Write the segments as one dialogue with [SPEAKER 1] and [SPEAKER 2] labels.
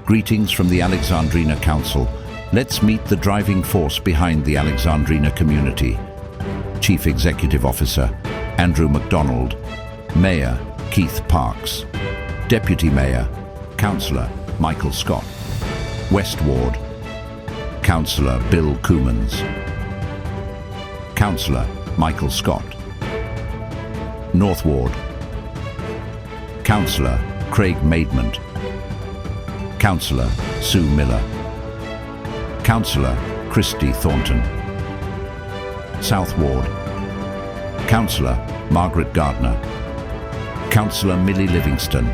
[SPEAKER 1] Greetings from the Alexandrina Council. Let's meet the driving force behind the Alexandrina community. Chief Executive Officer, Andrew MacDonald. Mayor, Keith Parks. Deputy Mayor, Councillor, Michael Scott. West Ward, Councillor Bill Coomans. Councillor Michael Scott. North Ward, Councillor Craig Maidment. Councillor Sue Miller. Councillor Christy Thornton. South Ward, Councillor Margaret Gardner. Councillor Millie Livingston.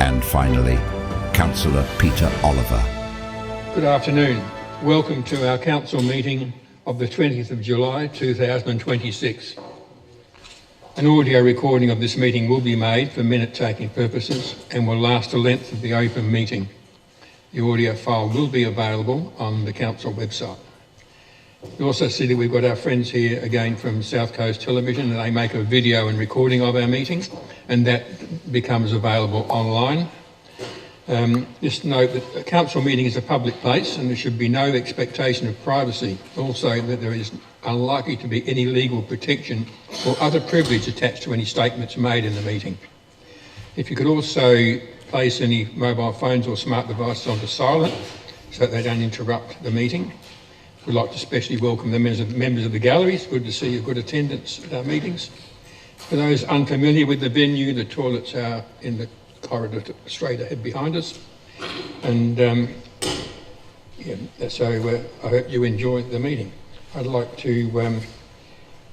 [SPEAKER 1] And finally, Councillor Peter Oliver.
[SPEAKER 2] Good afternoon. Welcome to our council meeting of the 20th of July 2026. An audio recording of this meeting will be made for minute-taking purposes and will last the length of the open meeting. The audio file will be available on the council website. You also see that we've got our friends here again from South Coast Television, and they make a video and recording of our meeting, and that becomes available online. Just note that a council meeting is a public place and there should be no expectation of privacy. Also that there is unlikely to be any legal protection or other privilege attached to any statements made in the meeting. If you could also place any mobile phones or smart devices onto silent so that they don't interrupt the meeting. We'd like to especially welcome the members of the galleries. Good to see a good attendance at our meetings. For those unfamiliar with the venue, the toilets are in the corridor straight ahead behind us. And so I hope you enjoy the meeting. I'd like to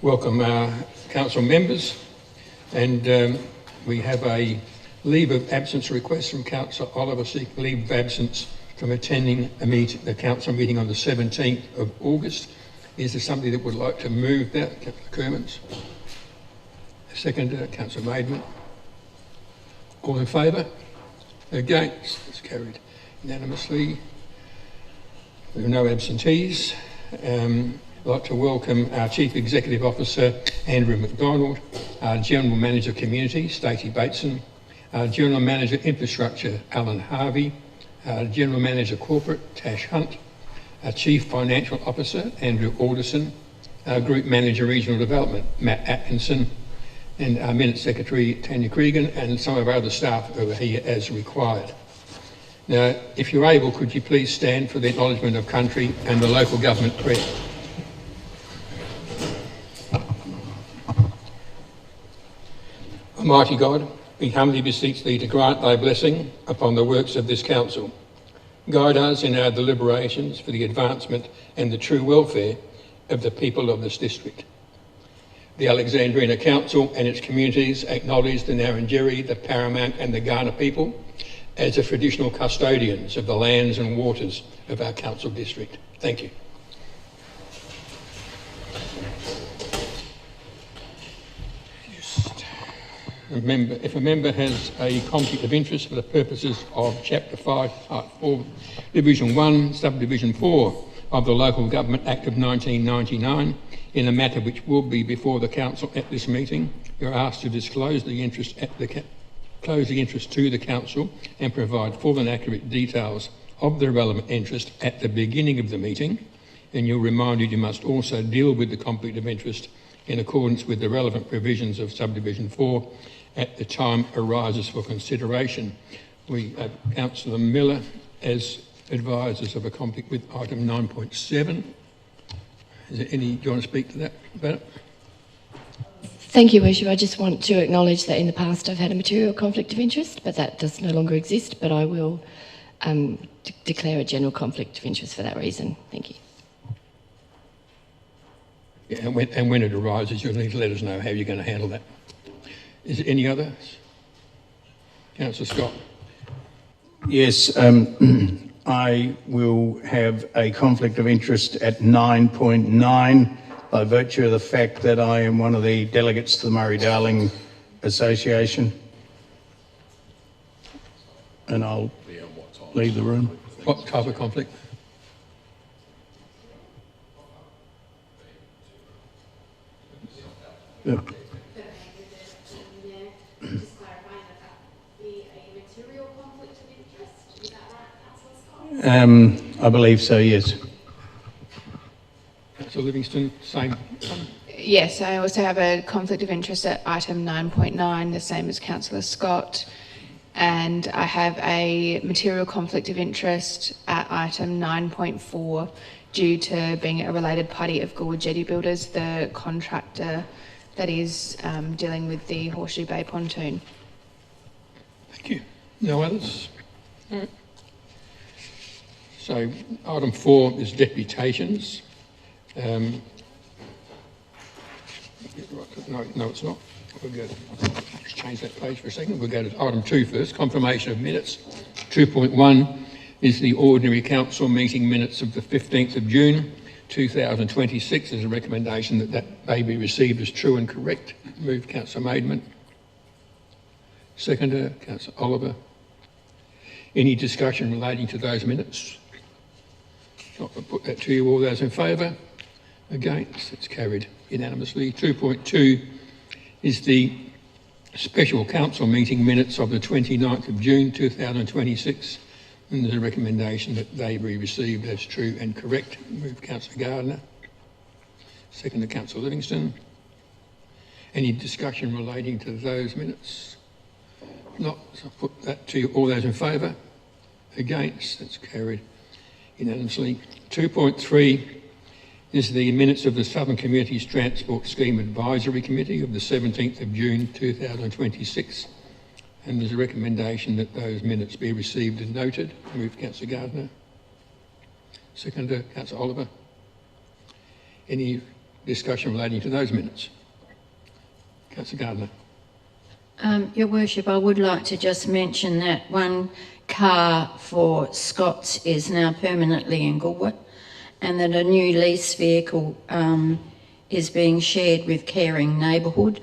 [SPEAKER 2] welcome our council members, and we have a leave of absence request from Councillor Oliver seeking leave of absence from attending the council meeting on the 17th of August. Is there somebody that would like to move that? Councillor Kermans. Second, Councillor Maidment. All in favour? Against? It's carried unanimously. There are no absentees. I'd like to welcome our Chief Executive Officer, Andrew MacDonald, our General Manager Community, Stacey Bateson, our General Manager Infrastructure, Alan Harvey, our General Manager Corporate, Tash Hunt, our Chief Financial Officer, Andrew Alderson, our Group Manager Regional Development, Matt Atkinson, and our Minute Secretary, Tanya Cregan, and some of our other staff over here as required. Now, if you're able, could you please stand for the acknowledgement of country and the local government prayer? Almighty God, we humbly beseech thee to grant thy blessing upon the works of this council. Guide us in our deliberations for the advancement and the true welfare of the people of this district. The Alexandrina Council and its communities acknowledge the Narrandjeri, the Paramount and the Gardner people as the traditional custodians of the lands and waters of our council district. Thank you. Remember, if a member has a conflict of interest for the purposes of Chapter 5, Part 4, Division 1, Subdivision 4 of the Local Government Act of 1999, in a matter which will be before the council at this meeting, you're asked to disclose the interest to the council and provide full and accurate details of the relevant interest at the beginning of the meeting. And you're reminded you must also deal with the conflict of interest in accordance with the relevant provisions of Subdivision 4 at the time arises for consideration. We have Councillor Miller as advisors of a conflict with item 9.7. Is there any, do you want to speak to that about it?
[SPEAKER 3] Thank you, Worship. I just want to acknowledge that in the past I've had a material conflict of interest, but that does no longer exist, but I will declare a general conflict of interest for that reason. Thank you.
[SPEAKER 2] Yeah, and when it arises, you'll need to let us know how you're going to handle that. Is there any others? Councillor Scott.
[SPEAKER 4] Yes, I will have a conflict of interest at 9.9 by virtue of the fact that I am one of the delegates to the Murray-Darling Association. And I'll leave the room.
[SPEAKER 2] What type of conflict?
[SPEAKER 4] Yeah.
[SPEAKER 5] Just clarifying that be a material conflict of interest, is that right,
[SPEAKER 4] I believe so, yes.
[SPEAKER 2] Councillor Livingston, same.
[SPEAKER 5] Yes, I also have a conflict of interest at item 9.9, the same as Councillor Scott. And I have a material conflict of interest at item 9.4 due to being a related party of Goolwa Jetty Builders, the contractor that is dealing with the Horseshoe Bay Pontoon.
[SPEAKER 2] Thank you. No others? All right. So item 4 is deputations. No, it's not. We'll go just change that page for a second. We'll go to item 2 first, confirmation of minutes. 2.1 is the ordinary council meeting minutes of the 15th of June 2026. There's a recommendation that they be received as true and correct. Move Councillor Maidment. Seconder, Councillor Oliver. Any discussion relating to those minutes? I'll put that to you. All those in favour? Against? It's carried unanimously. 2.2 is the special council meeting minutes of the 29th of June 2026, and there's a recommendation that they be received as true and correct. Move Councillor Gardner. Second, Councillor Livingston. Any discussion relating to those minutes? Not, so I'll put that to you. All those in favour? Against? That's carried unanimously. 2.3 is the minutes of the Southern Communities Transport Scheme Advisory Committee of the 17th of June 2026, and there's a recommendation that those minutes be received and noted. Move Councillor Gardner. Seconder, Councillor Oliver. Any discussion relating to those minutes? Councillor Gardner.
[SPEAKER 6] Your Worship, I would like to just mention that one car for Scott's is now permanently in Goolwa, and that a new lease vehicle is being shared with Caring Neighbourhood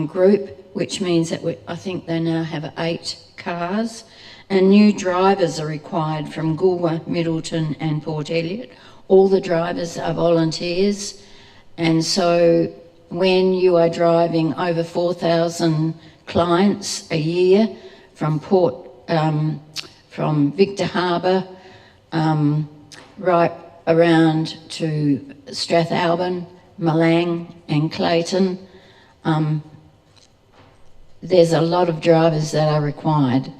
[SPEAKER 6] Group, which means that I think they now have 8 cars, and new drivers are required from Goolwa, Middleton and Port Elliot. All the drivers are volunteers, and so when you are driving over 4,000 clients a year from from Victor Harbour right around to Strathalbyn, Milang and Clayton, there's a lot of drivers that are required.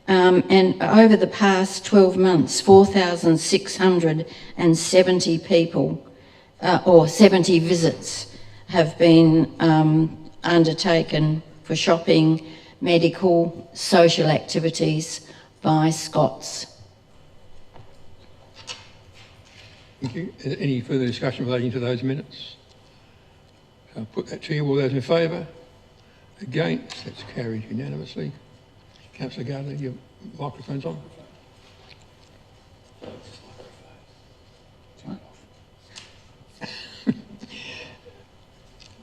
[SPEAKER 6] And over the past 12 months, 4,670 people or 70 visits have been undertaken for shopping, medical, social activities by Scots.
[SPEAKER 2] Thank you. Any further discussion relating to those minutes? I'll put that to you. All those in favour? Against? That's carried unanimously. Councillor Gardner, your microphone's on.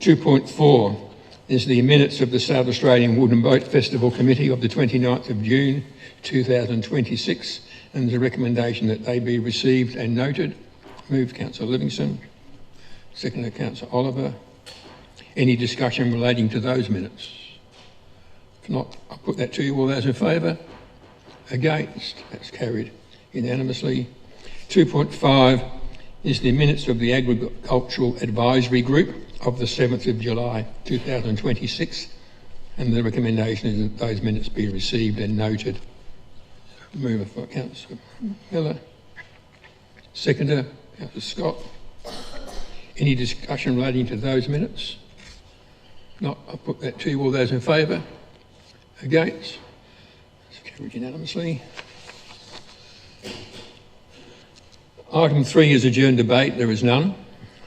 [SPEAKER 2] 2.4 is the minutes of the South Australian Wood and Boat Festival Committee of the 29th of June 2026, and there's a recommendation that they be received and noted. Move Councillor Livingston. Second, Councillor Oliver. Any discussion relating to those minutes? If not, I'll put that to you. All those in favour? Against? That's carried unanimously. 2.5 is the minutes of the Agricultural Advisory Group of the 7th of July 2026, and the recommendation is that those minutes be received and noted. Mover for Councillor Miller. Seconder, Councillor Scott. Any discussion relating to those minutes? Not, I'll put that to you. All those in favour? Against? It's carried unanimously. Item 3 is adjourned debate. There is none.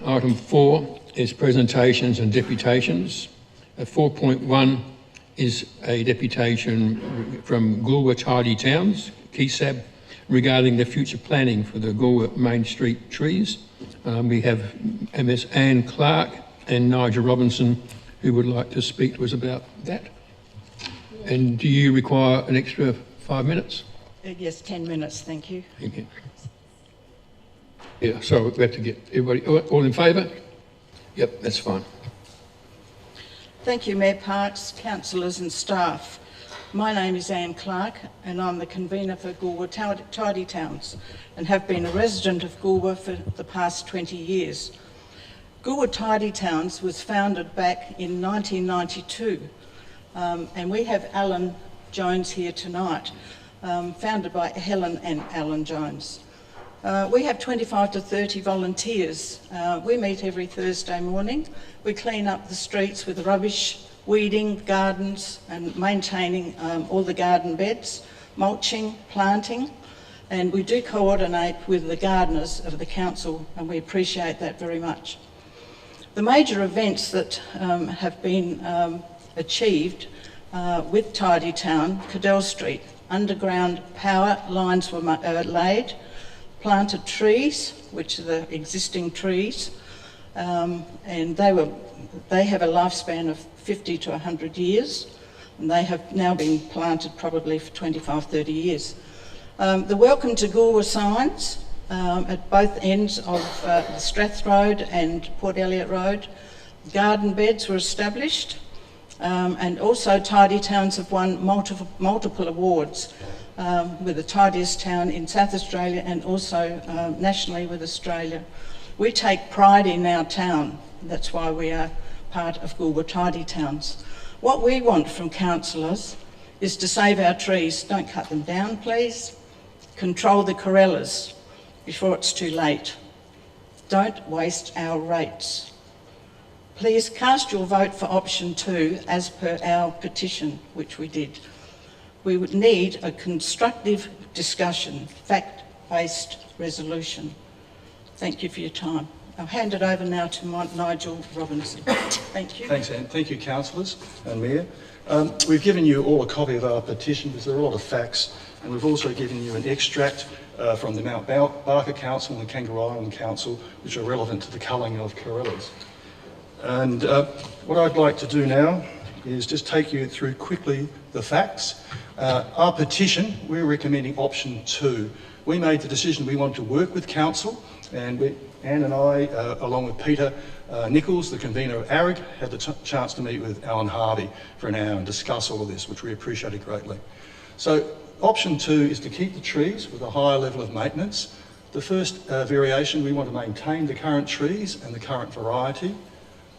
[SPEAKER 2] Item 4 is presentations and deputations. 4.1 is a deputation from Goolwa Tidy Towns-KESAB regarding the future planning for the Goolwa Main Street trees. We have Ms Anne Clark and Nigel Robinson who would like to speak to us about that. And do you require an extra 5 minutes?
[SPEAKER 7] Yes, 10 minutes, thank you.
[SPEAKER 2] Thank you. Yeah, so we have to get everybody, all in favour? Yep, that's fine.
[SPEAKER 7] Thank you, Mayor Parks, councillors and staff. My name is Anne Clark and I'm the convener for Goolwa Tidy Towns and have been a resident of Goolwa for the past 20 years. Goolwa Tidy Towns was founded back in 1992 and we have Alan Jones here tonight, founded by Helen and Alan Jones. We have 25 to 30 volunteers. We meet every Thursday morning. We clean up the streets with rubbish, weeding, gardens and maintaining all the garden beds, mulching, planting, and we do coordinate with the gardeners of the council and we appreciate that very much. The major events that have been achieved with Tidy Town, Cadell Street, underground power lines were laid, planted trees, which are the existing trees, and they have a lifespan of 50 to 100 years, and they have now been planted probably for 25, 30 years. The Welcome to Goolwa signs at both ends of the Strath Road and Port Elliot Road. Garden beds were established, and also Tidy Towns have won multiple awards with the tidiest town in South Australia and also nationally with Australia. We take pride in our town, that's why we are part of Goolwa Tidy Towns. What we want from councillors is to save our trees. Don't cut them down, please. Control the corellas before it's too late. Don't waste our rates. Please cast your vote for option 2 as per our petition, which we did. We would need a constructive discussion, fact-based resolution. Thank you for your time. I'll hand it over now to Nigel Robinson. Thank you.
[SPEAKER 8] Thanks, Anne. Thank you, councillors and Mayor. We've given you all a copy of our petition because there are a lot of facts, and we've also given you an extract from the Mount Barker Council and the Kangaroo Island Council, which are relevant to the culling of corellas. And what I'd like to do now is just take you through quickly the facts. Our petition, we're recommending option 2. We made the decision we wanted to work with council, and Anne and I, along with Peter Nichols, the convener of ARIG, had the chance to meet with Alan Harvey for an hour and discuss all of this, which we appreciated greatly. So option 2 is to keep the trees with a higher level of maintenance. The first variation, we want to maintain the current trees and the current variety.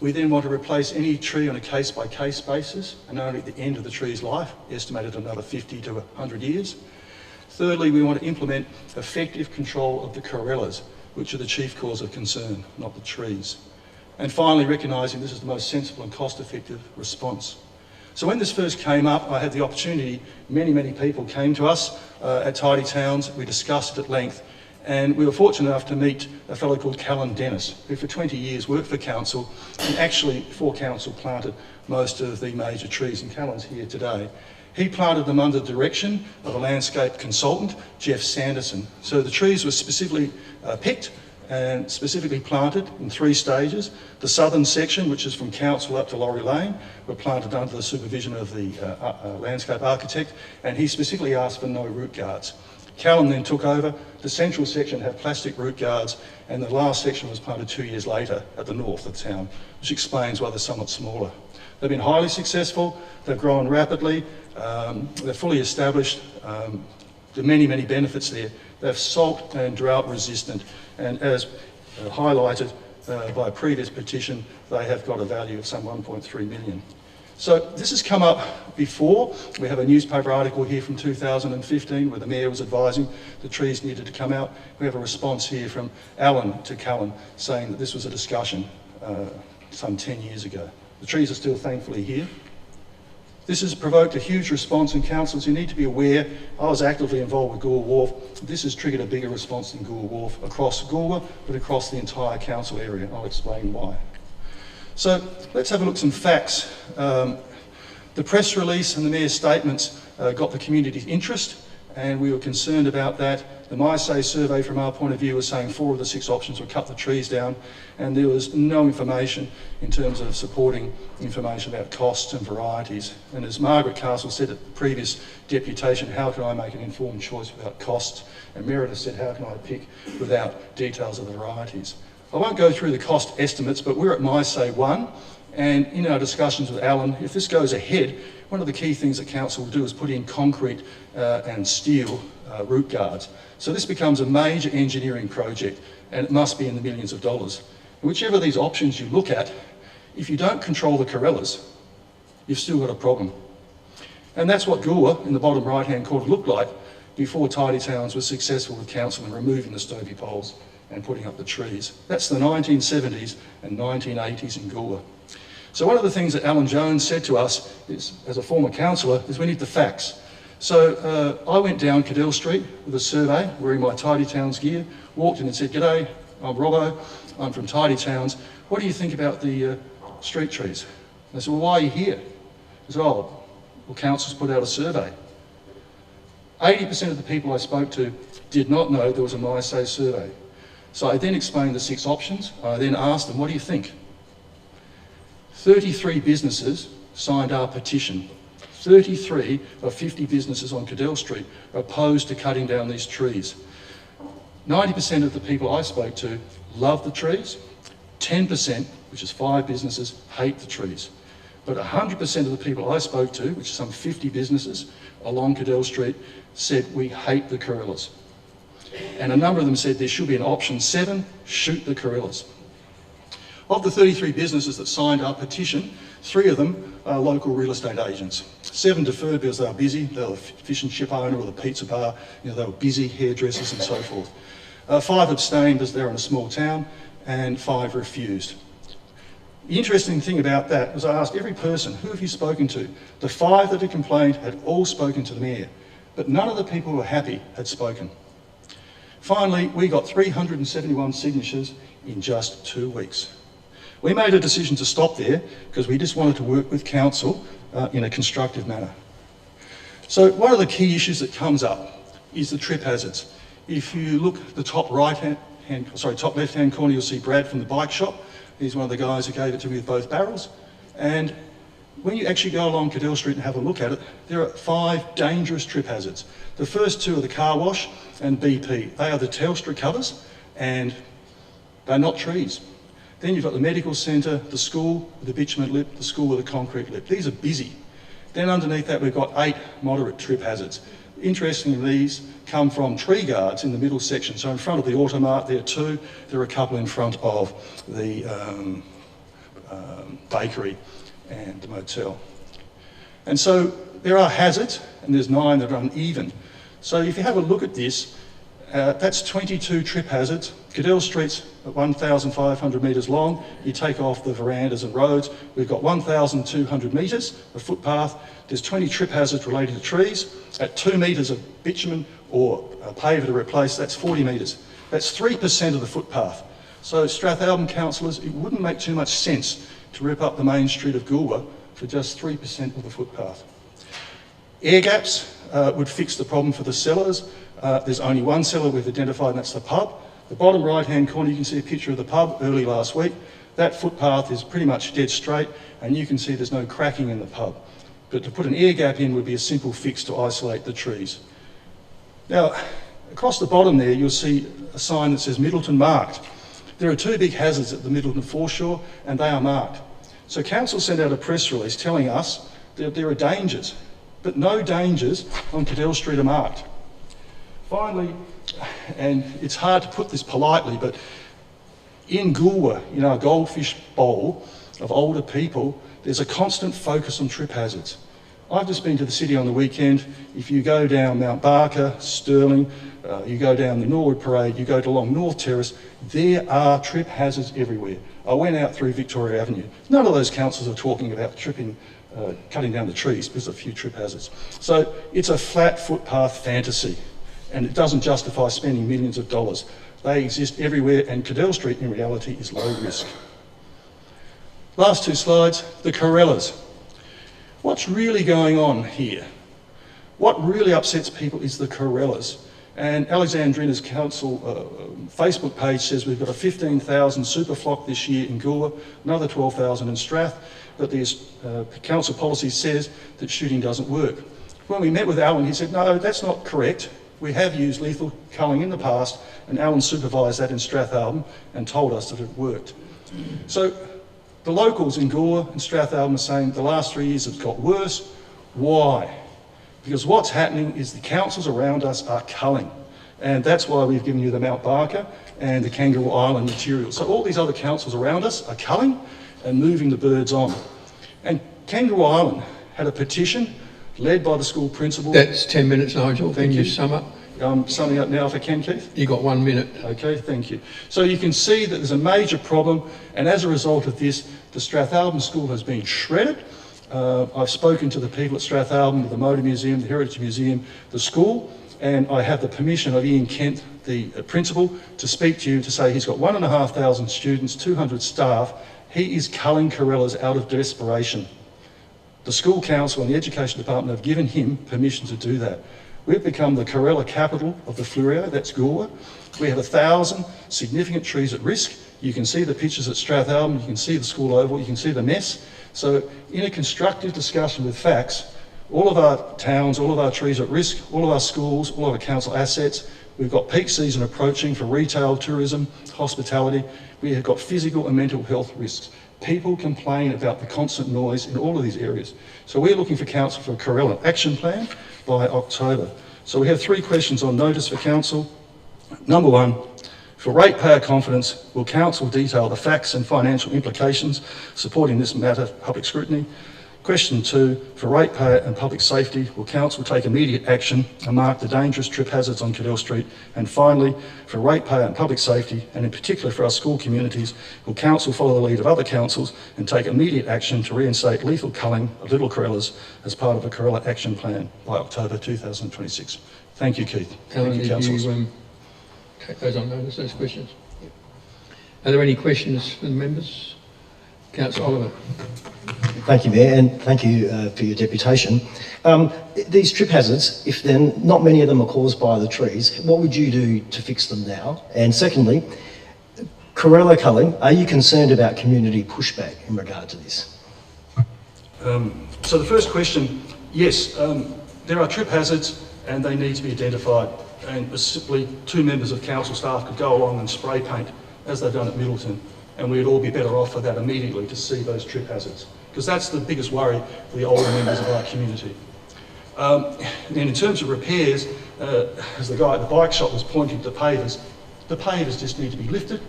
[SPEAKER 8] We then want to replace any tree on a case-by-case basis, and only at the end of the tree's life, estimated another 50 to 100 years. Thirdly, we want to implement effective control of the corellas, which are the chief cause of concern, not the trees. And finally, recognising this is the most sensible and cost-effective response. So when this first came up, I had the opportunity, many people came to us at Tidy Towns, we discussed it at length, and we were fortunate enough to meet a fellow called Callan Dennis, who for 20 years worked for council and actually, for council, planted most of the major trees, and Callan's here today. He planted them under the direction of a landscape consultant, Jeff Sanderson. So the trees were specifically picked and specifically planted in 3 stages. The southern section, which is from council up to Laurie Lane, were planted under the supervision of the landscape architect, and he specifically asked for no root guards. Callan then took over. The central section had plastic root guards, and the last section was planted 2 years later at the north of town, which explains why they're somewhat smaller. They've been highly successful, they've grown rapidly, they're fully established, there are many benefits there. They're salt and drought resistant, and as highlighted by a previous petition, they have got a value of some 1.3 million. So this has come up before. We have a newspaper article here from 2015 where the Mayor was advising the trees needed to come out. We have a response here from Alan to Callan saying that this was a discussion some 10 years ago. The trees are still thankfully here. This has provoked a huge response, and councillors, you need to be aware, I was actively involved with Goolwa Wharf. This has triggered a bigger response than Goolwa Wharf across Goolwa, but across the entire council area, and I'll explain why. So let's have a look at some facts. The press release and the Mayor's statements got the community's interest, and we were concerned about that. The MySay survey from our point of view was saying 4 of the 6 options would cut the trees down, and there was no information in terms of supporting information about costs and varieties. And as Margaret Castle said at the previous deputation, how can I make an informed choice without costs? And Meredith said, how can I pick without details of the varieties? I won't go through the cost estimates, but we're at MySay 1, And in our discussions with Alan, if this goes ahead, one of the key things that council will do is put in concrete and steel root guards. So this becomes a major engineering project, and it must be in the millions of dollars. And whichever of these options you look at, if you don't control the Corellas, you've still got a problem. And that's what Goolwa in the bottom right-hand corner looked like before Tidy Towns was successful with council in removing the Stovey poles and putting up the trees. That's the 1970s and 1980s in Goolwa. So one of the things that Alan Jones said to us is, as a former councillor, is we need the facts. So I went down Cadell Street with a survey, wearing my Tidy Towns gear, walked in and said, "G'day, I'm Robbo, I'm from Tidy Towns. What do you think about the street trees?" And I said, "Well, why are you here?" He said, "Oh, well, council's put out a survey." 80% of the people I spoke to did not know there was a MySay survey. So I then explained the 6 options. I then asked them, "What do you think?" 33 businesses signed our petition. 33 of 50 businesses on Cadell Street are opposed to cutting down these trees. 90% of the people I spoke to love the trees. 10%, which is 5 businesses, hate the trees. But 100% of the people I spoke to, which is some 50 businesses along Cadell Street, said we hate the Corellas. And a number of them said there should be an option 7, shoot the Corellas. Of the 33 businesses that signed our petition, 3 of them are local real estate agents. 7 deferred because they were busy. They were the fish and chip owner or the pizza bar. They were busy, hairdressers and so forth. 5 abstained because they're in a small town, and 5 refused. The interesting thing about that was I asked every person, who have you spoken to? The 5 that had complained had all spoken to the mayor, but none of the people who were happy had spoken. Finally, we got 371 signatures in just 2 weeks. We made a decision to stop there because we just wanted to work with council in a constructive manner. So one of the key issues that comes up is the trip hazards. If you look at the top left-hand corner, you'll see Brad from the bike shop. He's one of the guys who gave it to me with both barrels. And when you actually go along Cadell Street and have a look at it, there are 5 dangerous trip hazards. The first 2 are the car wash and BP. They are the Telstra covers, and they're not trees. Then you've got the medical centre, the school with the bitumen lip, the school with a concrete lip. These are busy. Then underneath that we've got 8 moderate trip hazards. Interestingly, these come from tree guards in the middle section. So in front of the Automart there are 2, there are a couple in front of the bakery and the motel. And so there are hazards, and there's 9 that are uneven. So if you have a look at this, that's 22 trip hazards. Cadell Street's at 1,500 metres long. You take off the verandas and roads, we've got 1,200 metres of footpath. There's 20 trip hazards related to trees. At 2 metres of bitumen or paver to replace, that's 40 metres. That's 3% of the footpath. So Strathalbyn councillors, it wouldn't make too much sense to rip up the main street of Goolwa for just 3% of the footpath. Air gaps would fix the problem for the cellars. There's only one cellar we've identified, and that's the pub. The bottom right-hand corner, you can see a picture of the pub early last week. That footpath is pretty much dead straight, and you can see there's no cracking in the pub. But to put an air gap in would be a simple fix to isolate the trees. Now, across the bottom there, you'll see a sign that says Middleton marked. There are 2 big hazards at the Middleton foreshore, and they are marked. So council sent out a press release telling us that there are dangers, but no dangers on Cadell Street are marked. Finally, and it's hard to put this politely, but in Goolwa, in our goldfish bowl of older people, there's a constant focus on trip hazards. I've just been to the city on the weekend. If you go down Mount Barker, Stirling, you go down the Norwood Parade, you go along North Terrace, there are trip hazards everywhere. I went out through Victoria Avenue. None of those councils are talking about cutting down the trees because of a few trip hazards. So it's a flat footpath fantasy, and it doesn't justify spending millions of dollars. They exist everywhere, and Cadell Street in reality is low risk. Last 2 slides, the Corellas. What's really going on here? What really upsets people is the Corellas. And Alexandrina's council Facebook page says we've got a 15,000 super flock this year in Goolwa, another 12,000 in Strath, but the council policy says that shooting doesn't work. When we met with Alan, he said, no, that's not correct. We have used lethal culling in the past, and Alan supervised that in Strathalbyn and told us that it worked. So The locals in Goolwa and Strathalbyn are saying the last 3 years it's got worse. Why? Because what's happening is the councils around us are culling. And that's why we've given you the Mount Barker and the Kangaroo Island material. So all these other councils around us are culling and moving the birds on. And Kangaroo Island had a petition led by the school principal.
[SPEAKER 2] That's 10 minutes, Nigel. Can you sum up?
[SPEAKER 8] I'm summing up now if I can, Keith.
[SPEAKER 2] You got 1 minute.
[SPEAKER 8] Okay, thank you. So you can see that there's a major problem, and as a result of this, the Strathalbyn School has been shredded. I've spoken to the people at Strathalbyn, the Motor Museum, the Heritage Museum, the school, and I have the permission of Ian Kent, the principal, to speak to you to say he's got 1,500 students, 200 staff. He is culling corellas out of desperation. The school council and the education department have given him permission to do that. We've become the corella capital of the Flurio, that's Goolwa. We have 1,000 significant trees at risk. You can see the pictures at Strathalbyn, you can see the school oval, you can see the mess. So in a constructive discussion with facts, all of our towns, all of our trees are at risk, all of our schools, all of our council assets. We've got peak season approaching for retail, tourism, hospitality. We have got physical and mental health risks. People complain about the constant noise in all of these areas. So we're looking for council for a corella action plan by October. So we have 3 questions on notice for council. Number 1, for ratepayer confidence, will council detail the facts and financial implications supporting this matter for public scrutiny? Question 2, for ratepayer and public safety, will council take immediate action and mark the dangerous trip hazards on Cadell Street? And finally, for ratepayer and public safety, and in particular for our school communities, will council follow the lead of other councils and take immediate action to reinstate lethal culling of little corellas as part of a corella action plan by October 2026? Thank you, Keith.
[SPEAKER 2] Alan,
[SPEAKER 8] Thank you, councillors.
[SPEAKER 2] you take those on notice, those questions? Are there any questions from the members? Councillor Oliver.
[SPEAKER 9] Thank you, Mayor, and thank you for your deputation. These trip hazards, if then not many of them are caused by the trees, what would you do to fix them now? And secondly, corella culling, are you concerned about community pushback in regard to this?
[SPEAKER 8] So the first question, yes, there are trip hazards and they need to be identified, and simply 2 members of council staff could go along and spray paint as they've done at Middleton, and we'd all be better off for that immediately to see those trip hazards, because that's the biggest worry for the older members of our community. And in terms of repairs, as the guy at the bike shop was pointing to the pavers just need to be lifted,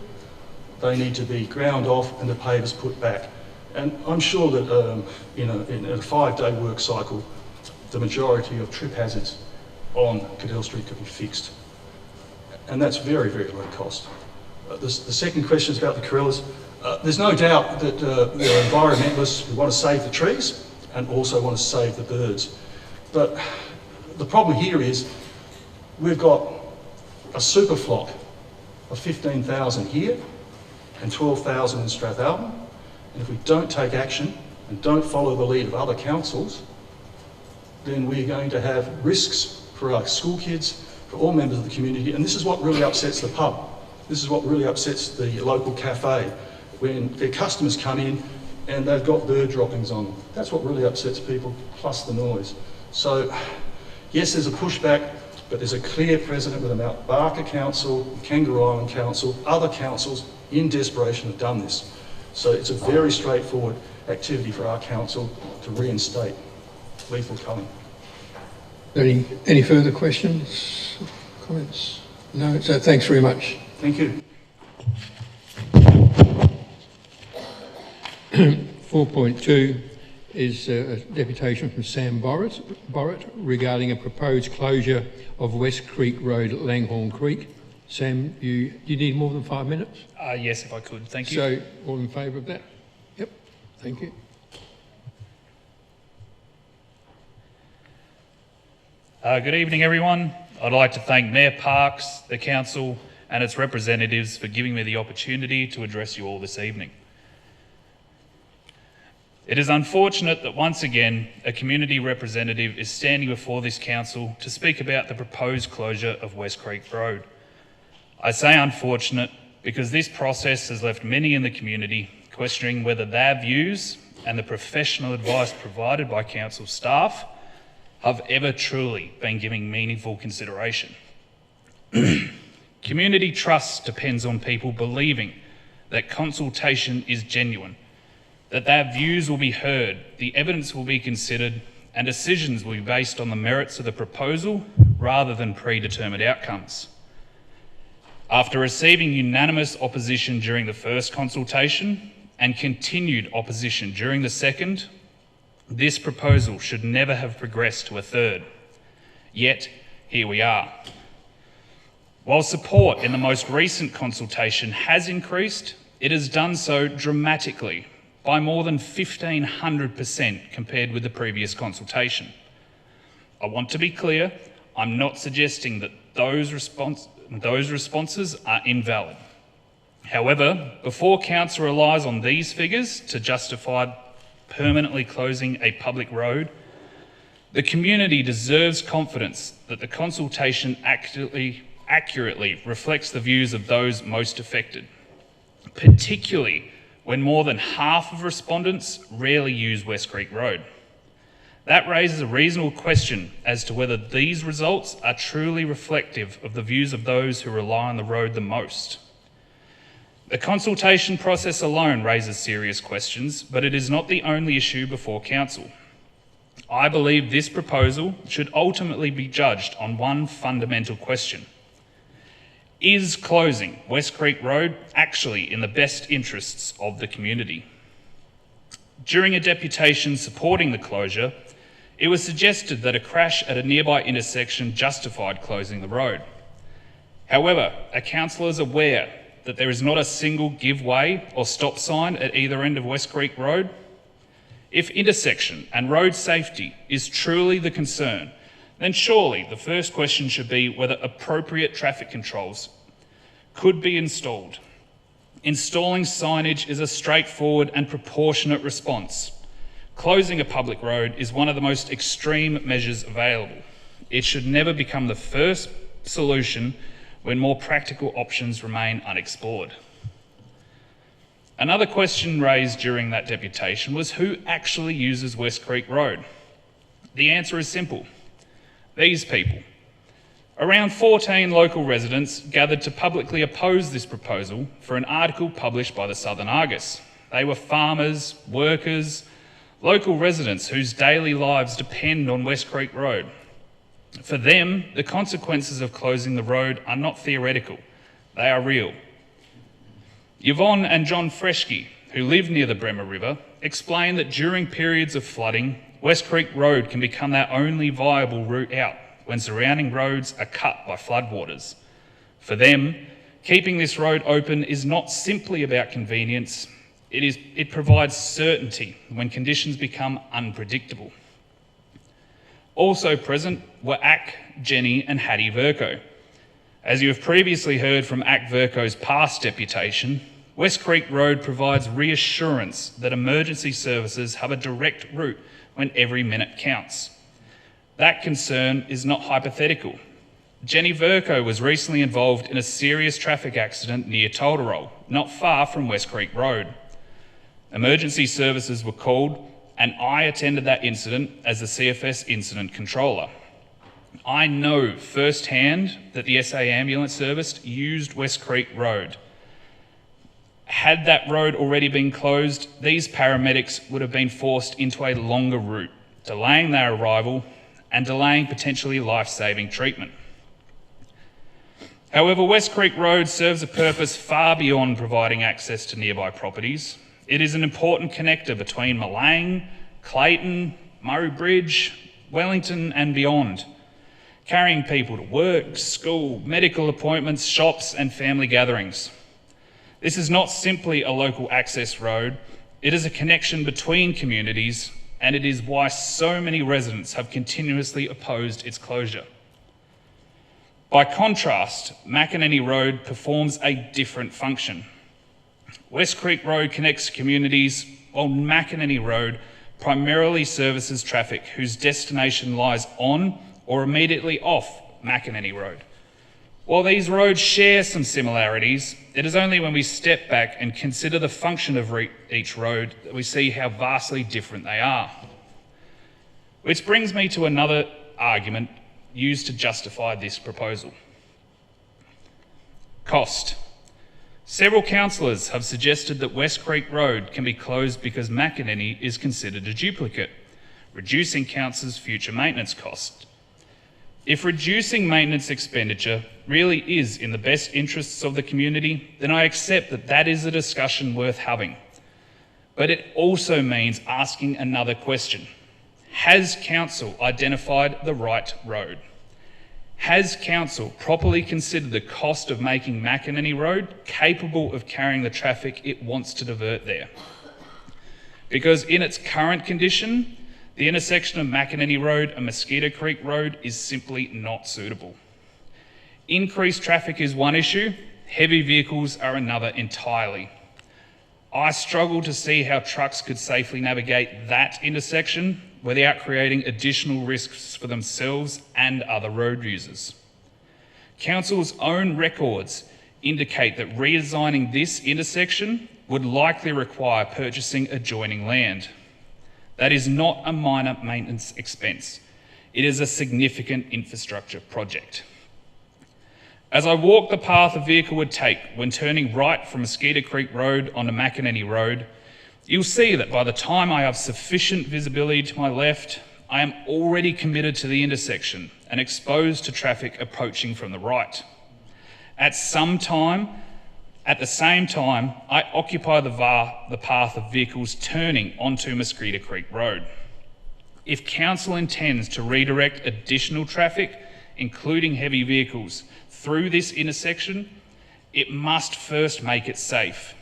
[SPEAKER 8] they need to be ground off and the pavers put back. And I'm sure that in a 5-day work cycle, the majority of trip hazards on Cadell Street could be fixed. And that's very, very low cost. The second question is about the corellas. There's no doubt that we're environmentalists. We want to save the trees and also want to save the birds. But the problem here is we've got a super flock of 15,000 here and 12,000 in Strathalbyn. And if we don't take action and don't follow the lead of other councils, then we're going to have risks for our school kids, for all members of the community. And this is what really upsets the pub. This is what really upsets the local cafe, when their customers come in and they've got bird droppings on them. That's what really upsets people, plus the noise. So, yes, there's a pushback, but there's a clear precedent with the Mount Barker Council, Kangaroo Island Council, other councils in desperation have done this. So it's a very straightforward activity for our council to reinstate lethal culling.
[SPEAKER 2] Any further questions, comments? No, so thanks very much.
[SPEAKER 8] Thank you.
[SPEAKER 2] 4.2 is a deputation from Sam Borrett regarding a proposed closure of West Creek Road at Langhorne Creek. Sam, you need more than 5 minutes?
[SPEAKER 10] Yes, if I could, thank you.
[SPEAKER 2] So, all in favour of that? Yep, thank you.
[SPEAKER 10] Good evening, everyone. I'd like to thank Mayor Parks, the Council and its representatives for giving me the opportunity to address you all this evening. It is unfortunate that once again a community representative is standing before this council to speak about the proposed closure of West Creek Road. I say unfortunate because this process has left many in the community questioning whether their views and the professional advice provided by council staff have ever truly been given meaningful consideration. Community trust depends on people believing that consultation is genuine that their views will be heard, the evidence will be considered, and decisions will be based on the merits of the proposal rather than predetermined outcomes. After receiving unanimous opposition during the first consultation and continued opposition during the second, this proposal should never have progressed to a third. Yet, here we are. While support in the most recent consultation has increased, it has done so dramatically, by more than 1,500% compared with the previous consultation. I want to be clear, I'm not suggesting that those responses are invalid. However, before Council relies on these figures to justify permanently closing a public road, the community deserves confidence that the consultation accurately reflects the views of those most affected, particularly when more than half of respondents rarely use West Creek Road. That raises a reasonable question as to whether these results are truly reflective of the views of those who rely on the road the most. The consultation process alone raises serious questions, but it is not the only issue before Council. I believe this proposal should ultimately be judged on one fundamental question. Is closing West Creek Road actually in the best interests of the community? During a deputation supporting the closure, it was suggested that a crash at a nearby intersection justified closing the road. However, are councillors aware that there is not a single give way or stop sign at either end of West Creek Road? If intersection and road safety is truly the concern, then surely the first question should be whether appropriate traffic controls could be installed. Installing signage is a straightforward and proportionate response. Closing a public road is one of the most extreme measures available. It should never become the first solution when more practical options remain unexplored. Another question raised during that deputation was who actually uses West Creek Road? The answer is simple. These people. Around 14 local residents gathered to publicly oppose this proposal for an article published by the Southern Argus. They were farmers, workers, local residents whose daily lives depend on West Creek Road. For them, the consequences of closing the road are not theoretical, they are real. Yvonne and John Freshke, who live near the Bremer River, explain that during periods of flooding, West Creek Road can become their only viable route out when surrounding roads are cut by floodwaters. For them, keeping this road open is not simply about convenience, it provides certainty when conditions become unpredictable. Also present were Ak, Jenny and Hattie Verco. As you have previously heard from Ak Verco's past deputation, West Creek Road provides reassurance that emergency services have a direct route when every minute counts. That concern is not hypothetical. Jenny Verco was recently involved in a serious traffic accident near Tolderol, not far from West Creek Road. Emergency services were called and I attended that incident as the CFS incident controller. I know firsthand that the SA ambulance service used West Creek Road. Had that road already been closed, these paramedics would have been forced into a longer route, delaying their arrival and delaying potentially life-saving treatment. However, West Creek Road serves a purpose far beyond providing access to nearby properties. It is an important connector between Milang, Clayton, Murray Bridge, Wellington and beyond, carrying people to work, school, medical appointments, shops and family gatherings. This is not simply a local access road, it is a connection between communities, and it is why so many residents have continuously opposed its closure. By contrast, McEnany Road performs a different function. West Creek Road connects communities, while McEnany Road primarily services traffic whose destination lies on or immediately off McEnany Road. While these roads share some similarities, it is only when we step back and consider the function of each road that we see how vastly different they are. Which brings me to another argument used to justify this proposal. Cost. Several councillors have suggested that West Creek Road can be closed because McEnany is considered a duplicate, reducing council's future maintenance costs. If reducing maintenance expenditure really is in the best interests of the community, then I accept that that is a discussion worth having. But it also means asking another question. Has council identified the right road? Has council properly considered the cost of making McEnany Road capable of carrying the traffic it wants to divert there? Because in its current condition, the intersection of McEnany Road and Mosquito Creek Road is simply not suitable. Increased traffic is one issue, heavy vehicles are another entirely. I struggle to see how trucks could safely navigate that intersection without creating additional risks for themselves and other road users. Council's own records indicate that redesigning this intersection would likely require purchasing adjoining land. That is not a minor maintenance expense. It is a significant infrastructure project. As I walk the path a vehicle would take when turning right from Mosquito Creek Road onto McEnany Road, you'll see that by the time I have sufficient visibility to my left, I am already committed to the intersection and exposed to traffic approaching from the right. At the same time, I occupy the path of vehicles turning onto Mosquito Creek Road. If council intends to redirect additional traffic, including heavy vehicles, through this intersection, it must first make it safe.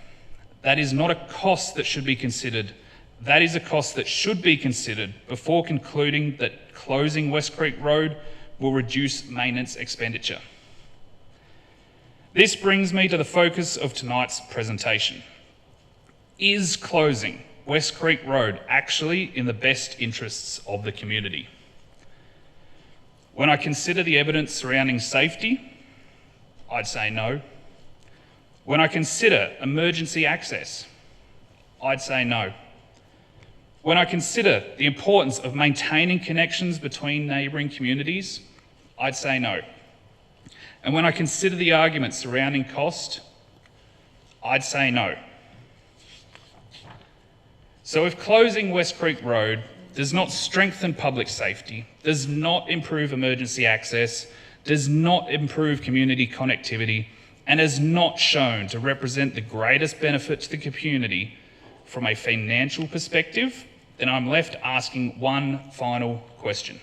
[SPEAKER 10] That is not a cost that should be considered. That is a cost that should be considered before concluding that closing West Creek Road will reduce maintenance expenditure. This brings me to the focus of tonight's presentation. Is closing West Creek Road actually in the best interests of the community? When I consider the evidence surrounding safety, I'd say no. When I consider emergency access, I'd say no. When I consider the importance of maintaining connections between neighbouring communities, I'd say no. And when I consider the arguments surrounding cost, I'd say no. So if closing West Creek Road does not strengthen public safety, does not improve emergency access, does not improve community connectivity, and is not shown to represent the greatest benefit to the community from a financial perspective, then I'm left asking one final question.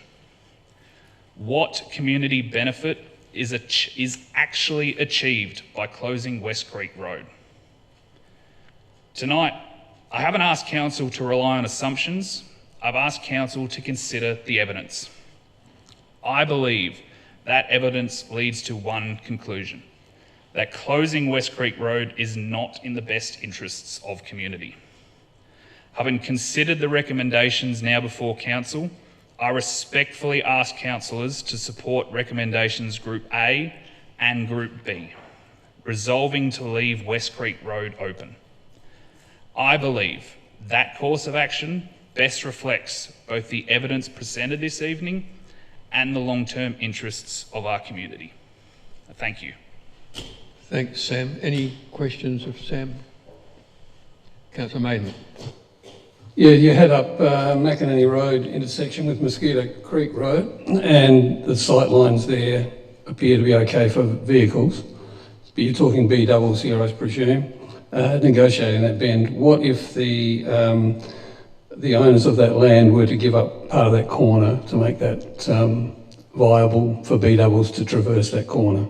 [SPEAKER 10] What community benefit is actually achieved by closing West Creek Road? Tonight, I haven't asked council to rely on assumptions. I've asked council to consider the evidence. I believe that evidence leads to one conclusion: that closing West Creek Road is not in the best interests of community. Having considered the recommendations now before council, I respectfully ask councillors to support recommendations Group A and Group B, resolving to leave West Creek Road open. I believe that course of action best reflects both the evidence presented this evening and the long-term interests of our community. Thank you.
[SPEAKER 2] Thanks, Sam. Any questions of Sam? Councillor Maiden.
[SPEAKER 11] Yeah, you head up McEnany Road intersection with Mosquito Creek Road, and the sight lines there appear to be okay for vehicles, but you're talking B doubles here, I presume, negotiating that bend. What if the owners of that land were to give up part of that corner to make that viable for B doubles to traverse that corner?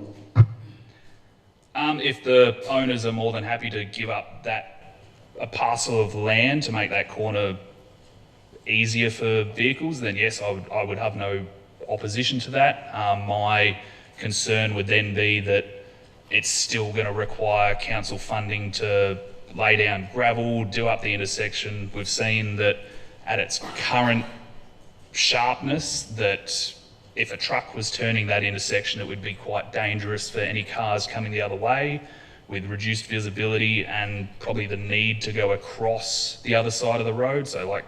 [SPEAKER 10] If the owners are more than happy to give up a parcel of land to make that corner easier for vehicles, then yes, I would have no opposition to that. My concern would then be that it's still going to require council funding to lay down gravel, do up the intersection. We've seen that at its current sharpness, that if a truck was turning that intersection, it would be quite dangerous for any cars coming the other way, with reduced visibility and probably the need to go across the other side of the road. So like,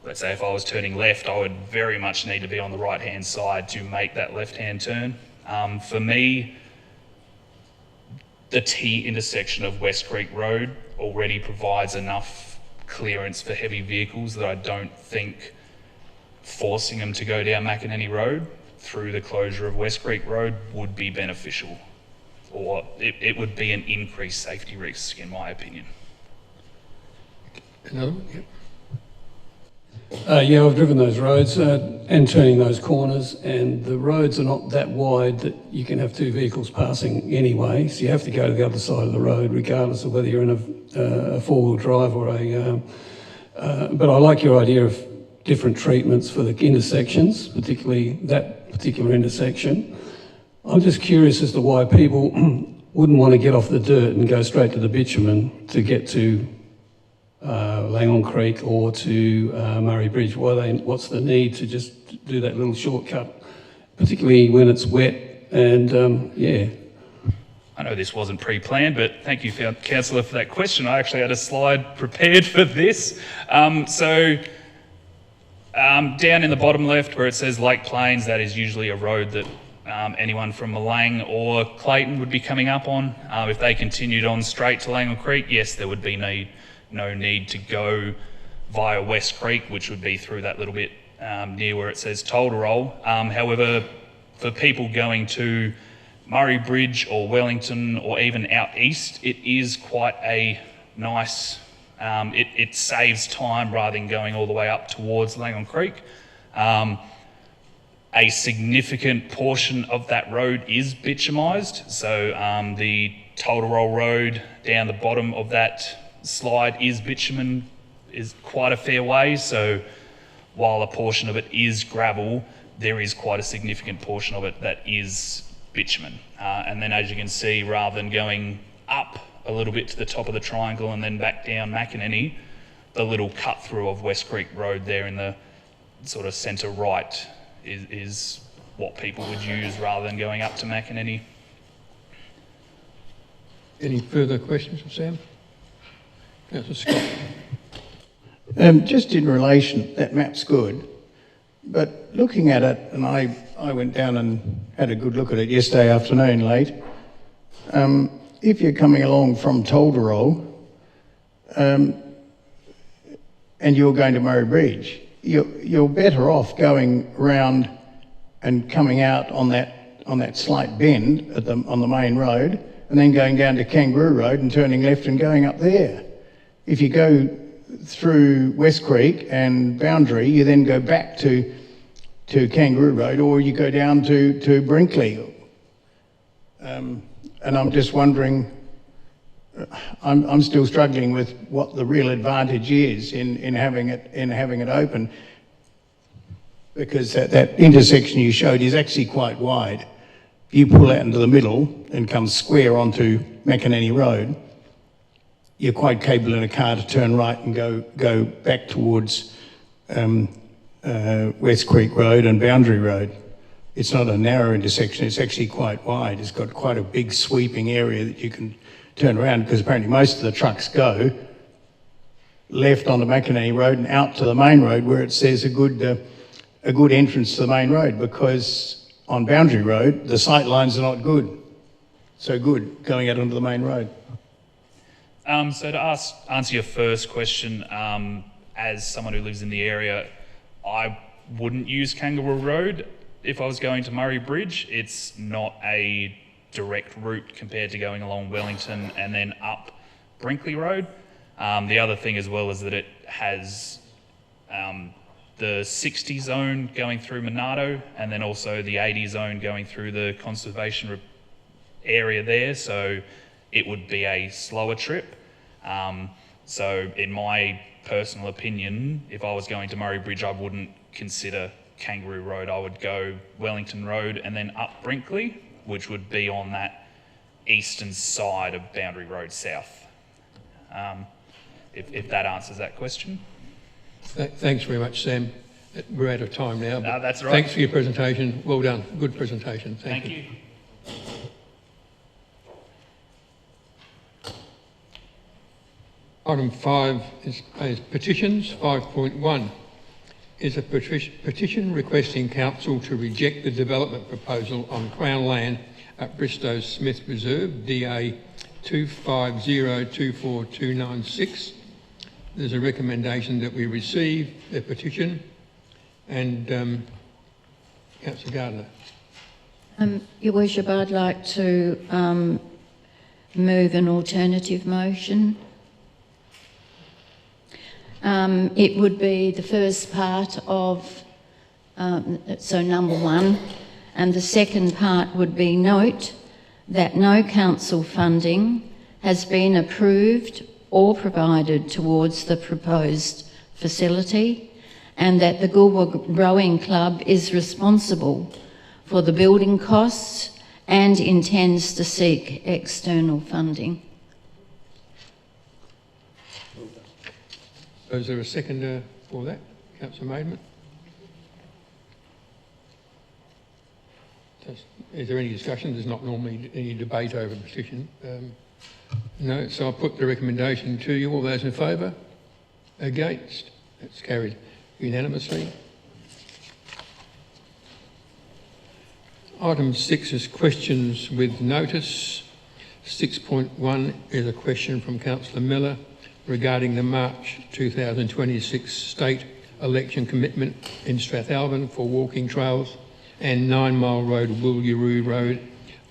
[SPEAKER 10] let's say if I was turning left, I would very much need to be on the right-hand side to make that left-hand turn. For me, the T intersection of West Creek Road already provides enough clearance for heavy vehicles that I don't think forcing them to go down McEnany Road through the closure of West Creek Road would be beneficial, or it would be an increased safety risk, in my opinion.
[SPEAKER 2] Another one? Yep.
[SPEAKER 11] Yeah, I've driven those roads and turning those corners, and the roads are not that wide that you can have two vehicles passing anyway, so you have to go to the other side of the road regardless of whether you're in a four-wheel drive or but I like your idea of different treatments for the intersections, particularly that particular intersection. I'm just curious as to why people wouldn't want to get off the dirt and go straight to the bitumen to get to Langhorne Creek or to Murray Bridge. What's the need to just do that little shortcut, particularly when it's wet and yeah.
[SPEAKER 10] I know this wasn't pre-planned, but thank you, Councillor, for that question. I actually had a slide prepared for this. Down in the bottom left where it says Lake Plains, that is usually a road that anyone from Milang or Clayton would be coming up on. If they continued on straight to Langhorne Creek, yes, there would be no need to go via West Creek, which would be through that little bit near where it says Tolderol. However, for people going to Murray Bridge or Wellington or even out east, it is quite a nice, it saves time rather than going all the way up towards Langhorne Creek. A significant portion of that road is bitumised, so the Tolderol Road down the bottom of that slide is bitumen, is quite a fair way, so while a portion of it is gravel, there is quite a significant portion of it that is bitumen. And then as you can see, rather than going up a little bit to the top of the triangle and then back down McEnany, the little cut through of West Creek Road there in the sort of centre right is what people would use rather than going up to McEnany.
[SPEAKER 2] Any further questions for Sam? Councillor Scott.
[SPEAKER 4] Just in relation, that map's good, but looking at it, and I went down and had a good look at it yesterday afternoon late. If you're coming along from Tolderol and you're going to Murray Bridge, you're better off going round and coming out on that slight bend on the main road, and then going down to Kangaroo Road and turning left and going up there. If you go through West Creek and Boundary, you then go back to Kangaroo Road, or you go down to Brinkley. And I'm just wondering, I'm still struggling with what the real advantage is in having it open, because that intersection you showed is actually quite wide. If you pull out into the middle and come square onto McEnany Road, you're quite capable in a car to turn right and go back towards West Creek Road and Boundary Road. It's not a narrow intersection, it's actually quite wide. It's got quite a big sweeping area that you can turn around, because apparently most of the trucks go left onto McEnany Road and out to the main road, where it says a good entrance to the main road, because on Boundary Road the sight lines are not so good going out onto the main road.
[SPEAKER 10] So to answer your first question, as someone who lives in the area, I wouldn't use Kangaroo Road if I was going to Murray Bridge. It's not a direct route compared to going along Wellington and then up Brinkley Road. The other thing as well is that it has the 60 zone going through Monado, and then also the 80 zone going through the conservation area there, so it would be a slower trip. So in my personal opinion, if I was going to Murray Bridge, I wouldn't consider Kangaroo Road. I would go Wellington Road and then up Brinkley, which would be on that eastern side of Boundary Road South. If that answers that question.
[SPEAKER 2] Thanks very much, Sam. We're out of time now.
[SPEAKER 10] No, that's right.
[SPEAKER 2] Thanks for your presentation. Well done. Good presentation. Thank you. Item 5 is petitions, 5.1. is a petition requesting council to reject the development proposal on Crown land at Bristow Smith Reserve, DA 25024296. There's a recommendation that we receive the petition, and Councillor Gardner.
[SPEAKER 6] Your Worship, I'd like to move an alternative motion. It would be the first part of, so number 1, and the second part would be note that no council funding has been approved or provided towards the proposed facility, and that the Goolwa Rowing Club is responsible for the building costs and intends to seek external funding.
[SPEAKER 2] So is there a second for that, Councillor Maidment? Is there any discussion? There's not normally any debate over the petition. No, so I'll put the recommendation to you. All those in favour? Against? That's carried unanimously. Item 6 is questions with notice. 6.1 is a question from Councillor Miller regarding the March 2026 state election commitment in Strathalbyn for walking trails and 9 Mile Road, Woolgaroo Road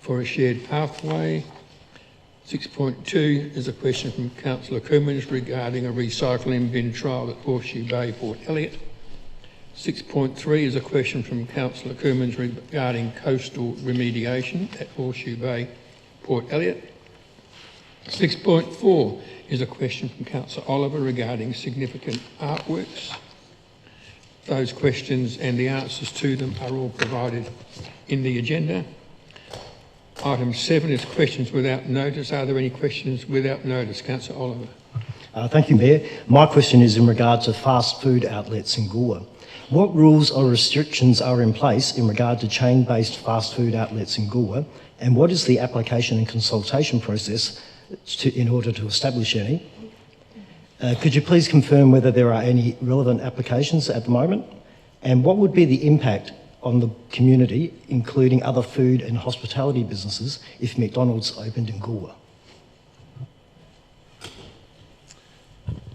[SPEAKER 2] for a shared pathway. 6.2 is a question from Councillor Cummins regarding a recycling bin trial at Horseshoe Bay, Port Elliot. 6.3 is a question from Councillor Cummins regarding coastal remediation at Horseshoe Bay, Port Elliot. 6.4 is a question from Councillor Oliver regarding significant artworks. Those questions and the answers to them are all provided in the agenda. Item 7 is questions without notice. Are there any questions without notice? Councillor Oliver.
[SPEAKER 9] Thank you, Mayor. My question is in regard to fast food outlets in Goolwa. What rules or restrictions are in place in regard to chain-based fast food outlets in Goolwa, and what is the application and consultation process in order to establish any? Could you please confirm whether there are any relevant applications at the moment, and what would be the impact on the community, including other food and hospitality businesses, if McDonald's opened in Goolwa?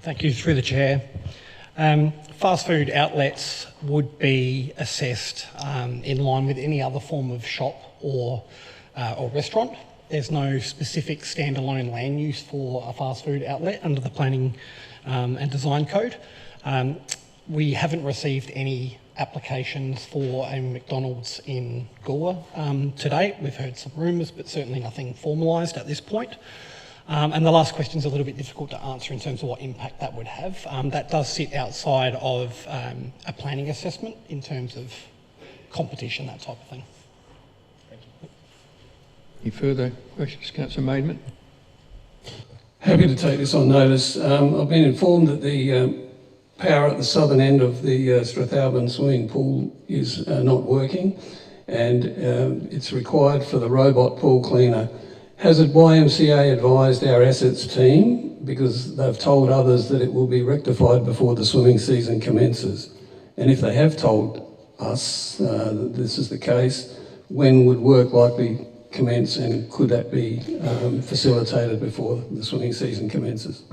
[SPEAKER 12] Thank you, through the Chair. Fast food outlets would be assessed in line with any other form of shop or restaurant. There's no specific standalone land use for a fast food outlet under the Planning and Design Code. We haven't received any applications for a McDonald's in Goolwa to date. We've heard some rumours, but certainly nothing formalised at this point. And the last question is a little bit difficult to answer in terms of what impact that would have. That does sit outside of a planning assessment in terms of competition, that type of thing. Thank you.
[SPEAKER 2] Any further questions, Councillor Maidment?
[SPEAKER 11] Happy to take this on notice. I've been informed that the power at the southern end of the Strathalbyn swimming pool is not working, and it's required for the robot pool cleaner. Has the YMCA advised our assets team, because they've told others that it will be rectified before the swimming season commences? And if they have told us that this is the case, when would work likely commence, and could that be facilitated before the swimming season commences?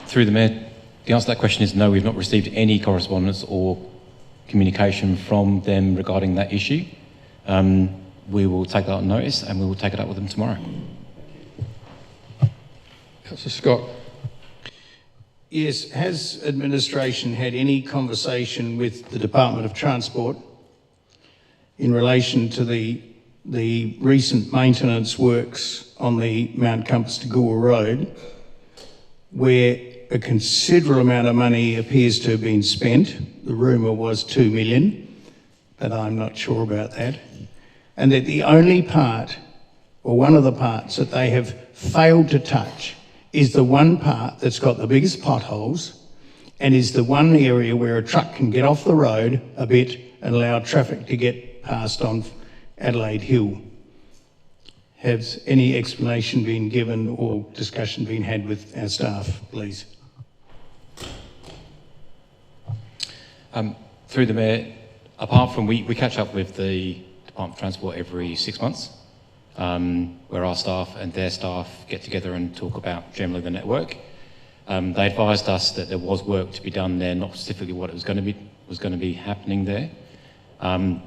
[SPEAKER 13] Through the Mayor, the answer to that question is no, we've not received any correspondence or communication from them regarding that issue. We will take that on notice and we will take it up with them tomorrow.
[SPEAKER 2] Councillor Scott.
[SPEAKER 4] Yes, has administration had any conversation with the Department of Transport in relation to the recent maintenance works on the Mount Compass to Goolwa Road, where a considerable amount of money appears to have been spent? The rumour was 2 million, but I'm not sure about that. And that the only part, or one of the parts that they have failed to touch, is the one part that's got the biggest potholes and is the one area where a truck can get off the road a bit and allow traffic to get past on Adelaide Hill. Has any explanation been given or discussion been had with our staff, please?
[SPEAKER 13] Through the Mayor, apart from we catch up with the Department of Transport every 6 months, where our staff and their staff get together and talk about generally the network. They advised us that there was work to be done there, not specifically what it was going to be happening there.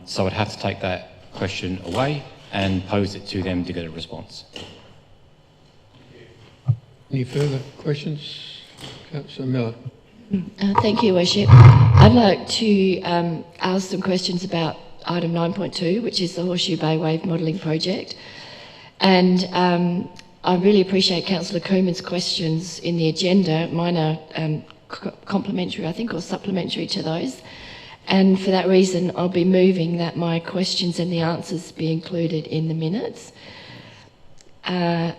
[SPEAKER 13] So I'd have to take that question away and pose it to them to get a response.
[SPEAKER 2] Any further questions? Councillor Miller.
[SPEAKER 3] Thank you, Worship. I'd like to ask some questions about item 9.2, which is the Horseshoe Bay Wave Modelling Project. And I really appreciate Councillor Cooman's questions in the agenda. Mine are complementary, I think, or supplementary to those. And for that reason, I'll be moving that my questions and the answers be included in the minutes. In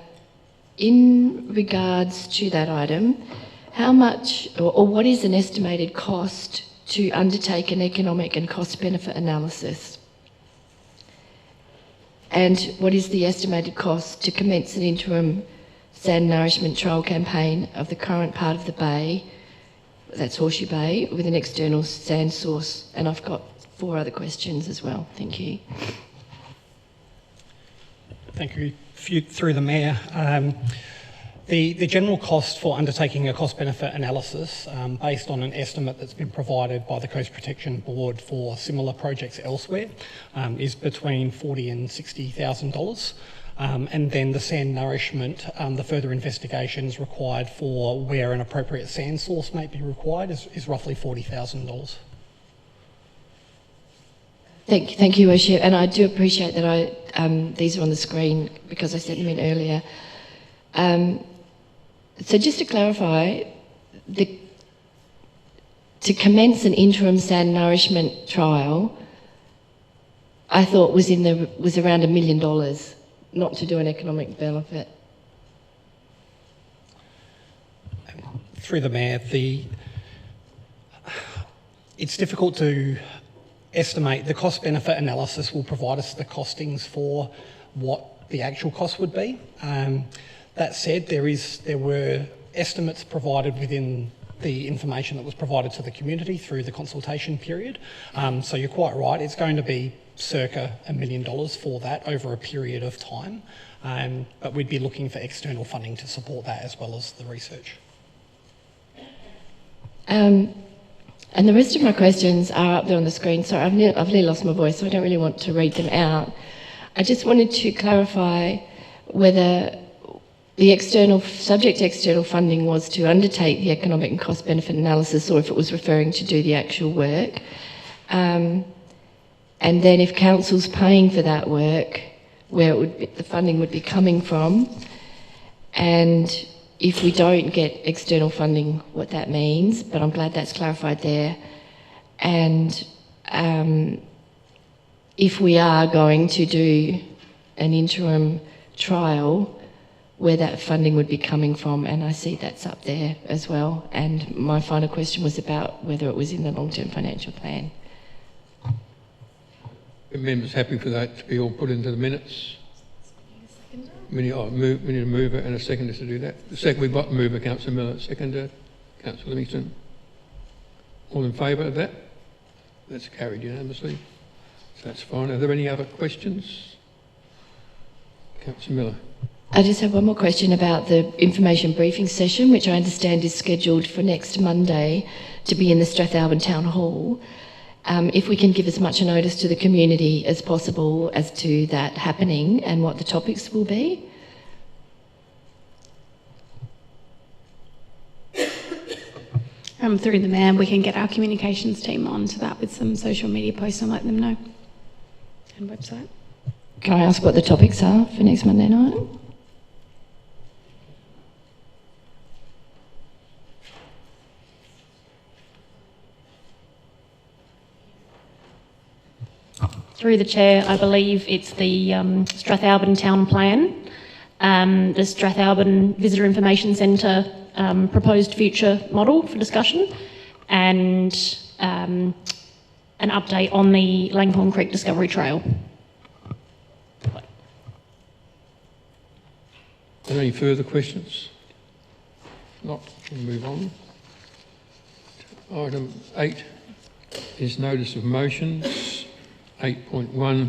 [SPEAKER 3] regards to that item, how much or what is an estimated cost to undertake an economic and cost-benefit analysis? And what is the estimated cost to commence an interim sand nourishment trial campaign of the current part of the bay, that's Horseshoe Bay, with an external sand source? And I've got 4 other questions as well. Thank you.
[SPEAKER 12] Thank you. Through the Mayor. The general cost for undertaking a cost-benefit analysis, based on an estimate that's been provided by the Coast Protection Board for similar projects elsewhere, is between $40,000 and $60,000. And then the sand nourishment, the further investigations required for where an appropriate sand source may be required is roughly $40,000.
[SPEAKER 3] Thank you, Worship. And I do appreciate that these are on the screen because I sent them in earlier. So just to clarify, to commence an interim sand nourishment trial, I thought was around $1 million, not to do an economic benefit.
[SPEAKER 12] Through the Mayor, it's difficult to estimate. The cost-benefit analysis will provide us the costings for what the actual cost would be. That said, there were estimates provided within the information that was provided to the community through the consultation period. So you're quite right, it's going to be circa $1 million for that over a period of time. But we'd be looking for external funding to support that as well as the research.
[SPEAKER 3] And the rest of my questions are up there on the screen. Sorry, I've nearly lost my voice, so I don't really want to read them out. I just wanted to clarify whether the external funding was to undertake the economic and cost benefit analysis, or if it was referring to do the actual work. And then if council's paying for that work, where the funding would be coming from, and if we don't get external funding, what that means, but I'm glad that's clarified there. And if we are going to do an interim trial, where that funding would be coming from, and I see that's up there as well. And my final question was about whether it was in the long-term financial plan.
[SPEAKER 2] Are members happy for that to be all put into the minutes? We need a mover and a seconder to do that. We've got mover, Councillor Miller, seconder, Councillor Livingston. All in favour of that? That's carried unanimously. So that's fine. Are there any other questions? Councillor Miller.
[SPEAKER 3] I just have one more question about the information briefing session, which I understand is scheduled for next Monday to be in the Strathalbyn Town Hall. If we can give as much notice to the community as possible as to that happening and what the topics will be.
[SPEAKER 14] Through the Mayor, we can get our communications team onto that with some social media posts and let them know. And website.
[SPEAKER 3] Can I ask what the topics are for next Monday night?
[SPEAKER 14] Through the Chair, I believe it's the Strathalbyn Town Plan, the Strathalbyn Visitor Information Centre proposed future model for discussion, and an update on the Langhorne Creek Discovery Trail.
[SPEAKER 2] there any further questions? Not, we'll move on. Item 8 is notice of motions. 8.1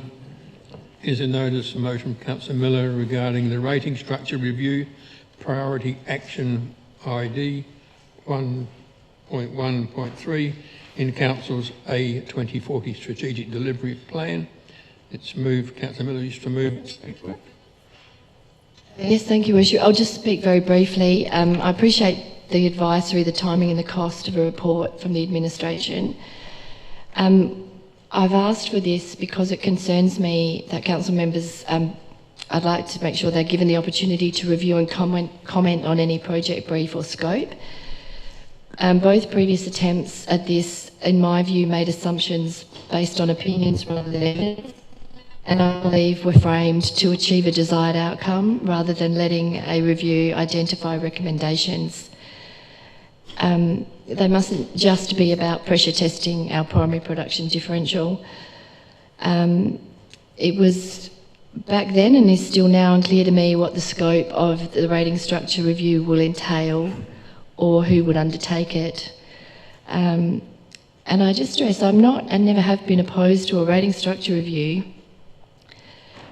[SPEAKER 2] is a notice of motion from Councillor Miller regarding the rating structure review, priority action ID 1.1.3 in Council's A2040 strategic delivery plan. It's moved. Councillor Miller used to move.
[SPEAKER 3] Yes, thank you, Horseshoe. I'll just speak very briefly. I appreciate the advisory, the timing and the cost of a report from the administration. I've asked for this because it concerns me that council members, I'd like to make sure they're given the opportunity to review and comment on any project brief or scope. Both previous attempts at this, in my view, made assumptions based on opinions rather than evidence, and I believe were framed to achieve a desired outcome rather than letting a review identify recommendations. They mustn't just be about pressure testing our primary production differential. It was back then and is still now unclear to me what the scope of the rating structure review will entail or who would undertake it. And I just stress I'm not and never have been opposed to a rating structure review.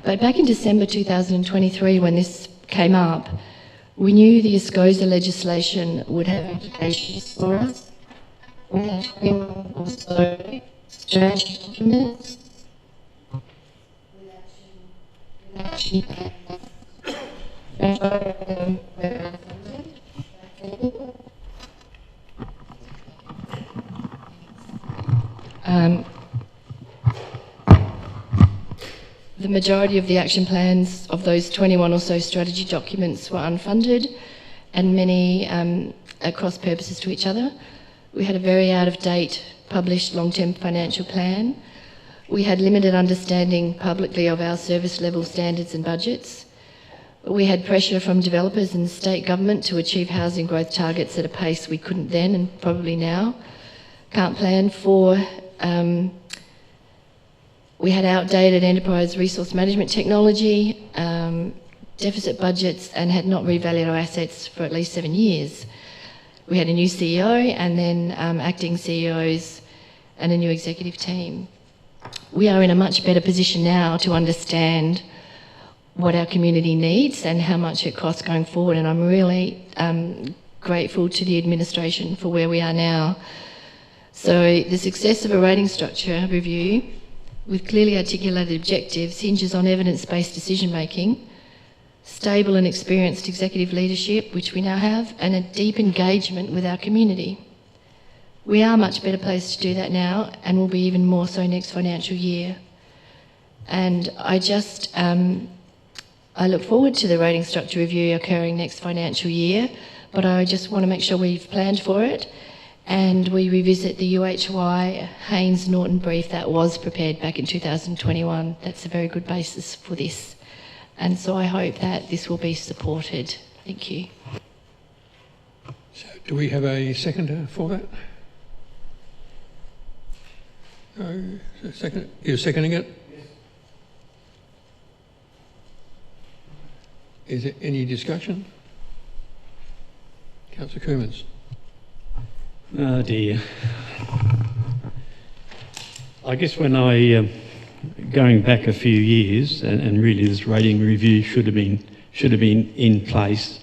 [SPEAKER 3] But back in December 2023, when this came up, we knew the ASCOSA legislation would have implications for us. We had also strategy documents the majority of the action plans of those 21 or so strategy documents were unfunded and many at cross purposes to each other. We had a very out-of-date published long-term financial plan. We had limited understanding publicly of our service level standards and budgets. We had pressure from developers and state government to achieve housing growth targets at a pace we couldn't then and probably now can't plan for. We had outdated enterprise resource management technology, deficit budgets, and had not revalued our assets for at least 7 years. We had a new CEO and then acting CEOs and a new executive team. We are in a much better position now to understand what our community needs and how much it costs going forward, and I'm really grateful to the administration for where we are now. So the success of a rating structure review with clearly articulated objectives hinges on evidence-based decision-making, stable and experienced executive leadership, which we now have, and a deep engagement with our community. We are much better placed to do that now and will be even more so next financial year. And I just, I look forward to the rating structure review occurring next financial year, but I just want to make sure we've planned for it and we revisit the UHY Haynes-Norton brief that was prepared back in 2021. That's a very good basis for this. And so I hope that this will be supported. Thank you.
[SPEAKER 2] So do we have a seconder for that? No? Second? You're seconding it? Yes. Is there any discussion? Councillor Coomans.
[SPEAKER 15] Oh dear. I guess when I, going back a few years, and really this rating review should have been in place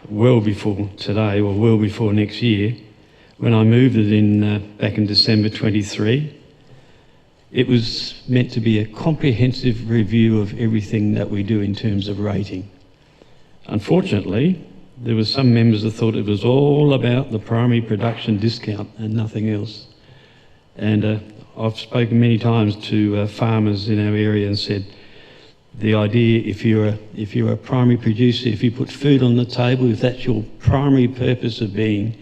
[SPEAKER 15] well before today or well before next year. When I moved it in back in December 23, it was meant to be a comprehensive review of everything that we do in terms of rating. Unfortunately, there were some members that thought it was all about the primary production discount and nothing else. And I've spoken many times to farmers in our area and said, the idea, if you're a primary producer, if you put food on the table, if that's your primary purpose of being,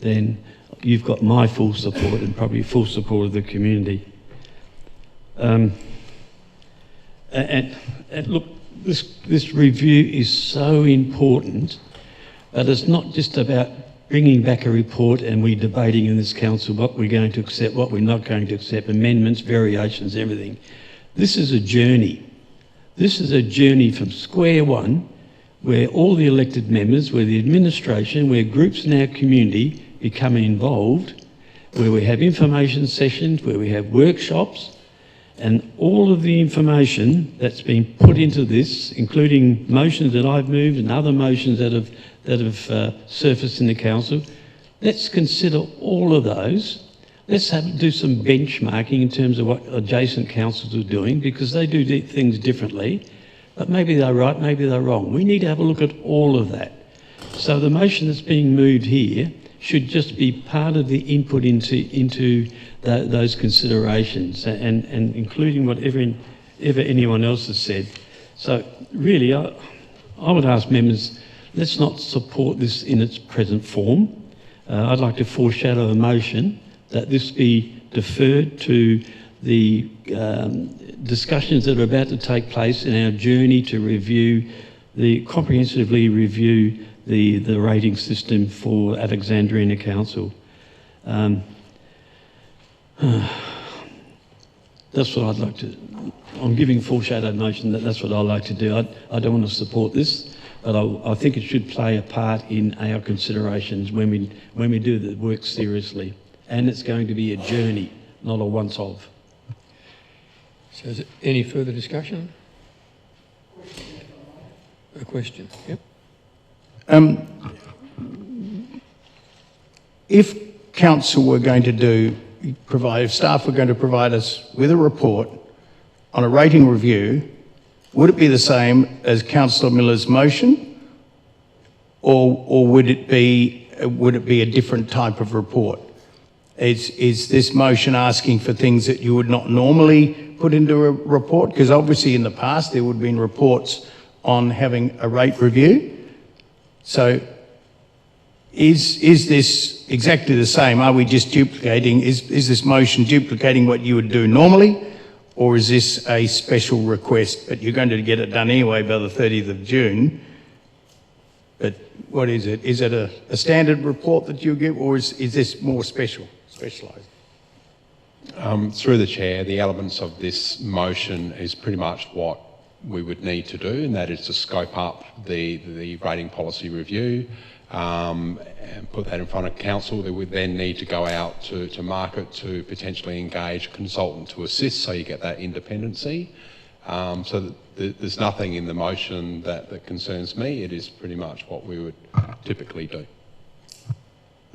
[SPEAKER 15] then you've got my full support and probably full support of the community. And look, this review is so important. But it's not just about bringing back a report and we debating in this council what we're going to accept, what we're not going to accept, amendments, variations, everything. This is a journey. This is a journey from square one where all the elected members, where the administration, where groups in our community become involved, where we have information sessions, where we have workshops, and all of the information that's been put into this, including motions that I've moved and other motions that have surfaced in the council, let's consider all of those. Let's do some benchmarking in terms of what adjacent councils are doing, because they do things differently. But maybe they're right, maybe they're wrong. We need to have a look at all of that. So the motion that's being moved here should just be part of the input into those considerations, and including whatever anyone else has said. So really, I would ask members, let's not support this in its present form. I'd like to foreshadow a motion that this be deferred to the discussions that are about to take place in our journey to comprehensively review the rating system for Alexandrina Council. That's what I'd like to. I'm giving foreshadowed motion that's what I'd like to do. I don't want to support this, but I think it should play a part in our considerations when we do the work seriously. And it's going to be a journey, not a once-off.
[SPEAKER 2] So is there any further discussion? A question? Yep.
[SPEAKER 4] If council were going to if staff were going to provide us with a report on a rating review, would it be the same as Councillor Miller's motion, or would it be a different type of report? Is this motion asking for things that you would not normally put into a report? Because obviously in the past there would have been reports on having a rate review. So is this exactly the same? Are we just duplicating, is this motion duplicating what you would do normally? Or is this a special request, but you're going to get it done anyway by the 30th of June? But what is it? Is it a standard report that you give, or is this more specialised?
[SPEAKER 16] Through the chair, the elements of this motion is pretty much what we would need to do, and that is to scope up the rating policy review and put that in front of council. They would then need to go out to market to potentially engage a consultant to assist, so you get that independency. So there's nothing in the motion that concerns me. It is pretty much what we would typically do.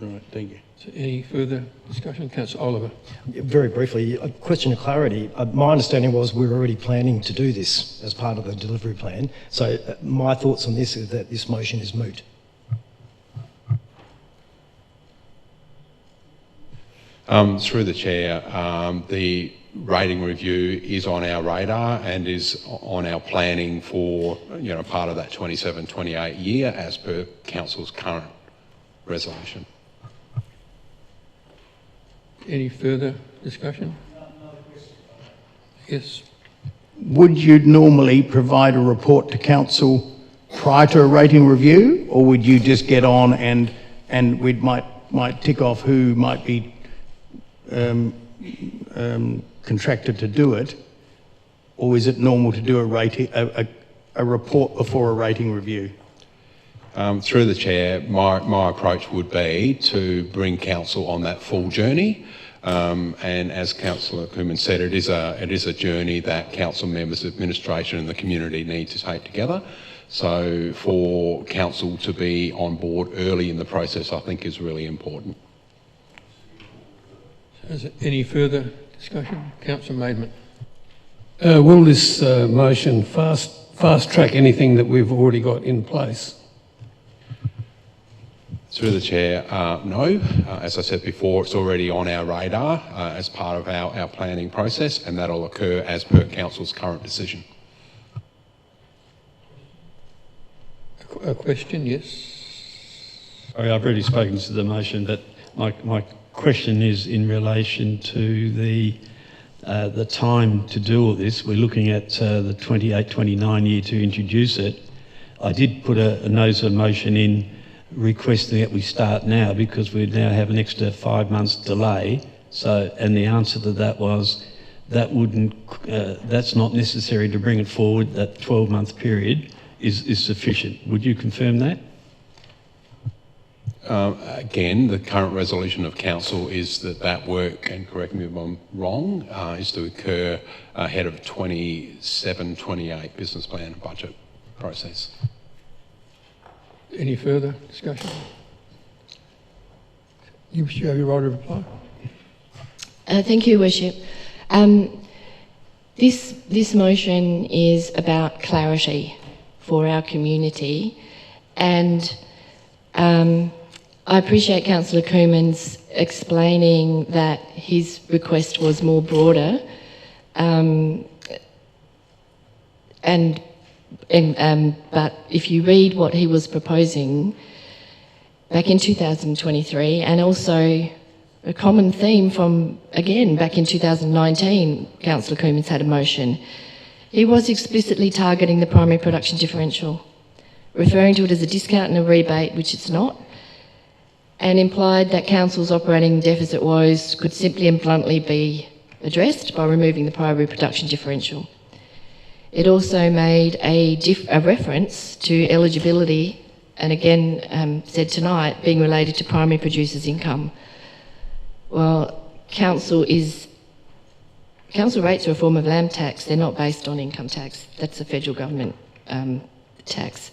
[SPEAKER 2] All right, thank you. So any further discussion? Councillor Oliver.
[SPEAKER 9] Very briefly, a question of clarity. My understanding was we were already planning to do this as part of the delivery plan. So my thoughts on this is that this motion is moot.
[SPEAKER 16] Through the chair, the rating review is on our radar and is on our planning for part of that 27-28 year as per council's current resolution.
[SPEAKER 2] Any further discussion? Yes.
[SPEAKER 4] Would you normally provide a report to council prior to a rating review, or would you just get on and we might tick off who might be contracted to do it, or is it normal to do a report before a rating review?
[SPEAKER 16] Through the chair, my approach would be to bring council on that full journey, and as Councillor Cooman said, it is a journey that council members, administration and the community need to take together. So for council to be on board early in the process, I think is really important.
[SPEAKER 2] Is there any further discussion? Councillor Maidment.
[SPEAKER 11] Will this motion fast track anything that we've already got in place?
[SPEAKER 16] Through the chair, no. As I said before, it's already on our radar as part of our planning process, and that'll occur as per council's current decision.
[SPEAKER 2] A question, yes.
[SPEAKER 15] Sorry, I've already spoken to the motion, but my question is in relation to the time to do all this. We're looking at the 28-29 year to introduce it. I did put a notice of motion in requesting that we start now, because we now have an extra 5 months delay. So, and the answer to that was that's not necessary to bring it forward, that 12-month period. is sufficient. Would you confirm that?
[SPEAKER 16] Again, the current resolution of council is that work, and correct me if I'm wrong, is to occur ahead of 27-28 business plan and budget process.
[SPEAKER 2] Any further discussion? You have your right to reply.
[SPEAKER 3] Thank you, Worship. This motion is about clarity for our community, and I appreciate Councillor Cooman's explaining that his request was more broader, but if you read what he was proposing back in 2023, and also a common theme from, again, back in 2019, Councillor Cooman's had a motion. He was explicitly targeting the primary production differential, referring to it as a discount and a rebate, which it's not, and implied that council's operating deficit woes could simply and bluntly be addressed by removing the primary production differential. It also made a reference to eligibility, and again said tonight, being related to primary producers' income. Well, council rates are a form of land tax. They're not based on income tax. That's a federal government tax.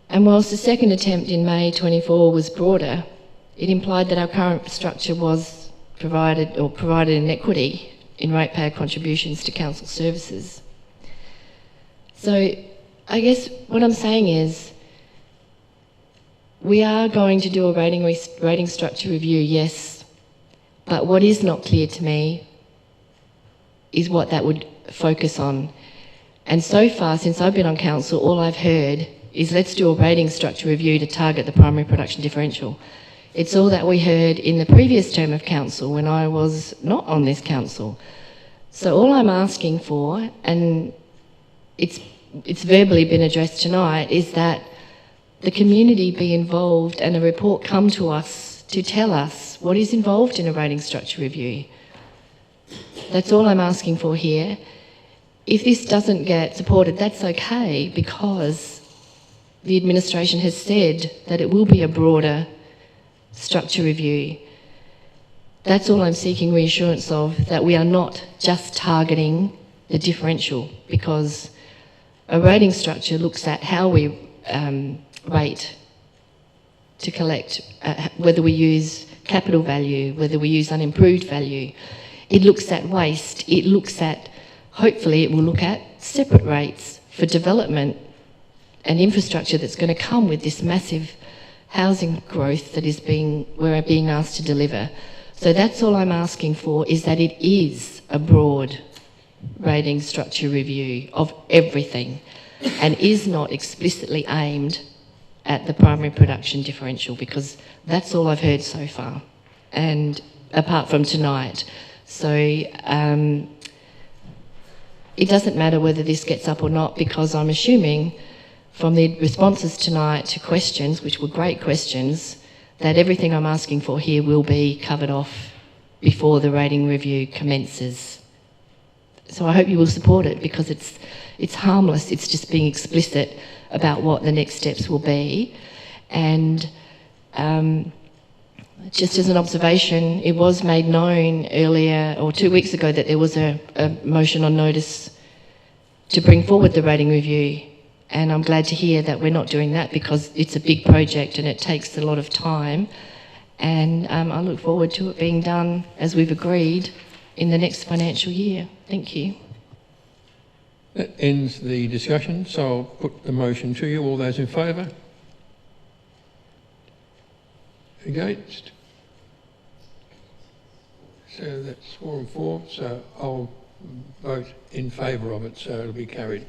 [SPEAKER 3] And whilst the second attempt in May 24 was broader, it implied that our current structure was provided inequity in ratepayer contributions to council services. So I guess what I'm saying is, we are going to do a rating structure review, yes, but what is not clear to me is what that would focus on. And so far, since I've been on council, all I've heard is let's do a rating structure review to target the primary production differential. It's all that we heard in the previous term of council when I was not on this council. So all I'm asking for, and it's verbally been addressed tonight, is that the community be involved and a report come to us to tell us what is involved in a rating structure review. That's all I'm asking for here. If this doesn't get supported, that's okay, because the administration has said that it will be a broader structure review. That's all I'm seeking reassurance of, that we are not just targeting the differential, because a rating structure looks at how we rate to collect, whether we use capital value, whether we use unimproved value. It looks at waste. It looks at, hopefully it will look at separate rates for development and infrastructure that's going to come with this massive housing growth that we're being asked to deliver. So that's all I'm asking for, is that it is a broad rating structure review of everything, and is not explicitly aimed at the primary production differential, because that's all I've heard so far, and apart from tonight. So it doesn't matter whether this gets up or not, because I'm assuming from the responses tonight to questions, which were great questions, that everything I'm asking for here will be covered off before the rating review commences. So I hope you will support it, because it's harmless. It's just being explicit about what the next steps will be. And just as an observation, it was made known earlier, or 2 weeks ago, that there was a motion on notice to bring forward the rating review. And I'm glad to hear that we're not doing that, because it's a big project and it takes a lot of time. And I look forward to it being done, as we've agreed, in the next financial year. Thank you.
[SPEAKER 2] That ends the discussion, so I'll put the motion to you. All those in favour? Against? So that's 4 and 4, so I'll vote in favour of it, so it'll be carried.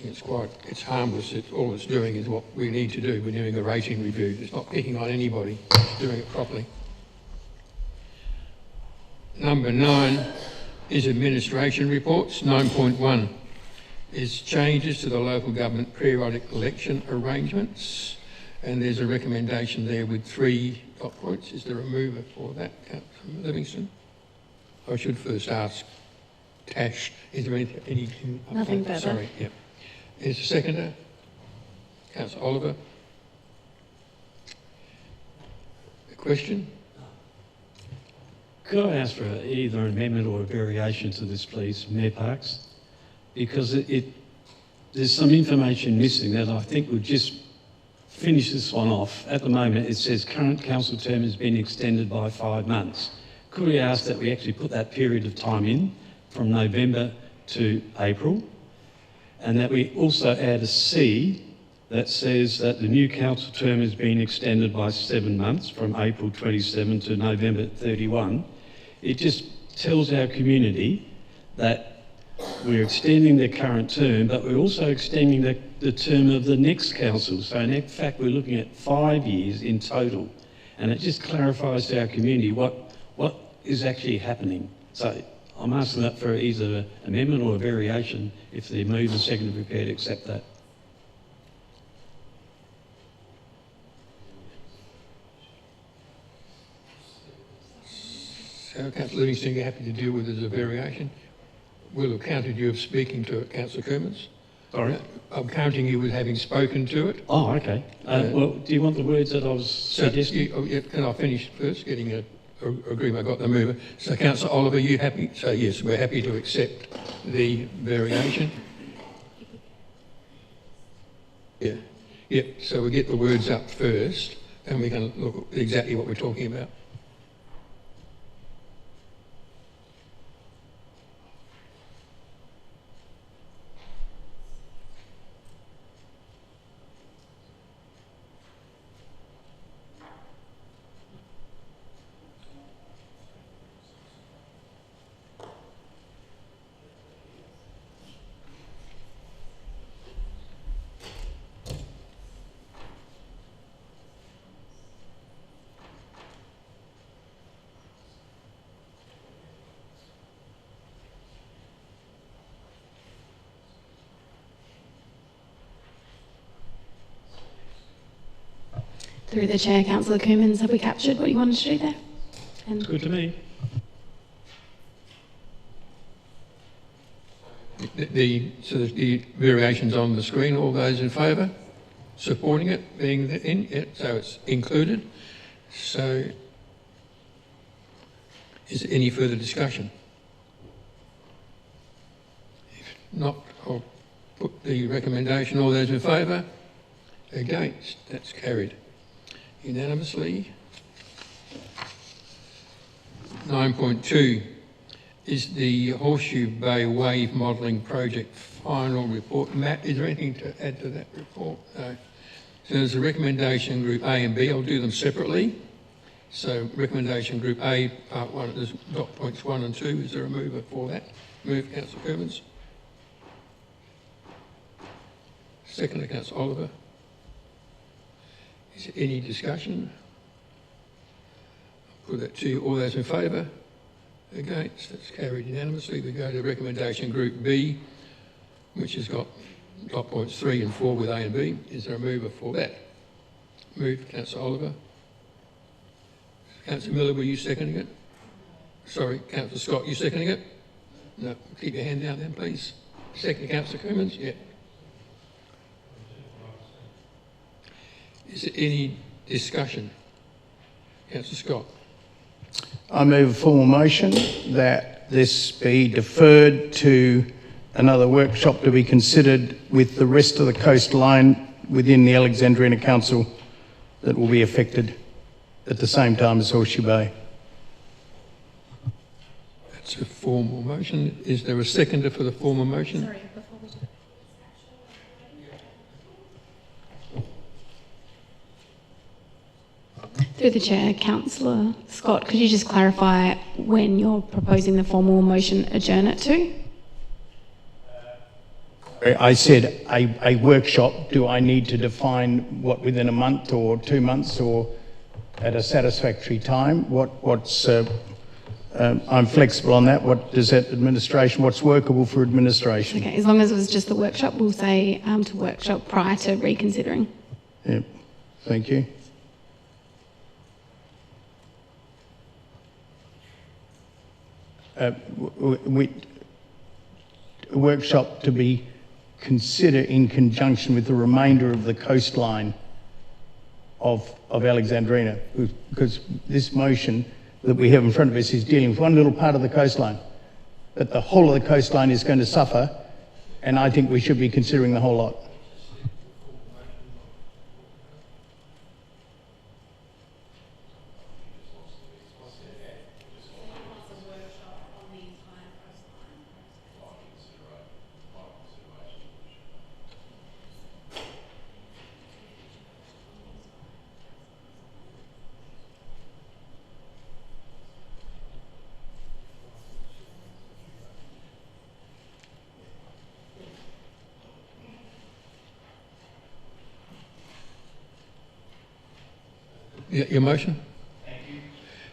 [SPEAKER 2] It's harmless. All it's doing is what we need to do. We're doing a rating review. It's not picking on anybody. It's doing it properly. Number 9 is administration reports. 9.1 is changes to the local government periodic election arrangements, and there's a recommendation there with 3 dot points. Is there a mover for that, Councillor Livingston? I should first ask Tash, is there anything?
[SPEAKER 14] Nothing further.
[SPEAKER 2] Sorry, yeah. Is the seconder? Councillor Oliver? A question?
[SPEAKER 15] Could I ask for either an amendment or a variation to this, please, Mayor Parks? Because there's some information missing that I think would just finish this one off. At the moment, it says current council term has been extended by 5 months. Could we ask that we actually put that period of time in from November to April, and that we also add a C that says that the new council term has been extended by 7 months from April 27 to November 31. It just tells our community that we're extending their current term, but we're also extending the term of the next council. So in fact, we're looking at 5 years in total. And it just clarifies to our community what is actually happening. So I'm asking that for either an amendment or a variation if the move and second are prepared to accept that.
[SPEAKER 2] So, Councillor Livingston, you're happy to deal with it as a variation? We'll have counted you of speaking to it, Councillor Kermans.
[SPEAKER 15] Sorry?
[SPEAKER 2] I'm counting you with having spoken to it.
[SPEAKER 15] Oh, okay. Well, do you want the words that I was suggesting?
[SPEAKER 2] Can I finish first, getting a agreement? I got the mover. So, Councillor Oliver, you happy? So, yes, we're happy to accept the variation. Yeah. Yep. So we'll get the words up first, and we can look at exactly what we're talking about.
[SPEAKER 14] Through the chair, Councillor Coomans, have we captured what you wanted to do there? And
[SPEAKER 15] good to me.
[SPEAKER 2] So the variations on the screen, all those in favour? Supporting it, being in, yeah, so it's included. So is there any further discussion? If not, I'll put the recommendation, all those in favour? Against, that's carried unanimously. 9.2 is the Horseshoe Bay Wave Modelling Project final report. Matt, is there anything to add to that report? No. So there's a recommendation group A and B. I'll do them separately. So recommendation group A, part 1, there's dot points 1 and 2. Is there a mover for that? Move, Councillor Kermans. Second, Councillor Oliver. Is there any discussion? I'll put that to you. All those in favour? Against? That's carried unanimously. We go to recommendation group B, which has got dot points 3 and 4 with A and B. Is there a mover for that? Move, Councillor Oliver. Councillor Miller, were you seconding it? Sorry, Councillor Scott, you seconding it? No, keep your hand down then, please. Second, Councillor Coomans? Yeah. Is there any discussion? Councillor Scott.
[SPEAKER 4] I move a formal motion that this be deferred to another workshop to be considered with the rest of the coastline within the Alexandrina Council that will be affected at the same time as Horseshoe Bay.
[SPEAKER 2] That's a formal motion. Is there a seconder for the formal motion?
[SPEAKER 14] sorry, before we do it. Through the chair, Councillor Scott, could you just clarify when you're proposing the formal motion adjourn it to?
[SPEAKER 4] I said a workshop. Do I need to define what within a month or 2 months or at a satisfactory time? I'm flexible on that. What does that administration, what's workable for administration?
[SPEAKER 14] Okay, as long as it was just the workshop, we'll say to workshop prior to reconsidering.
[SPEAKER 4] Yep, thank you. a workshop to be considered in conjunction with the remainder of the coastline of Alexandrina, because this motion that we have in front of us is dealing with one little part of the coastline, but the whole of the coastline is going to suffer, and I think we should be considering the whole lot.
[SPEAKER 2] Your motion? Thank you.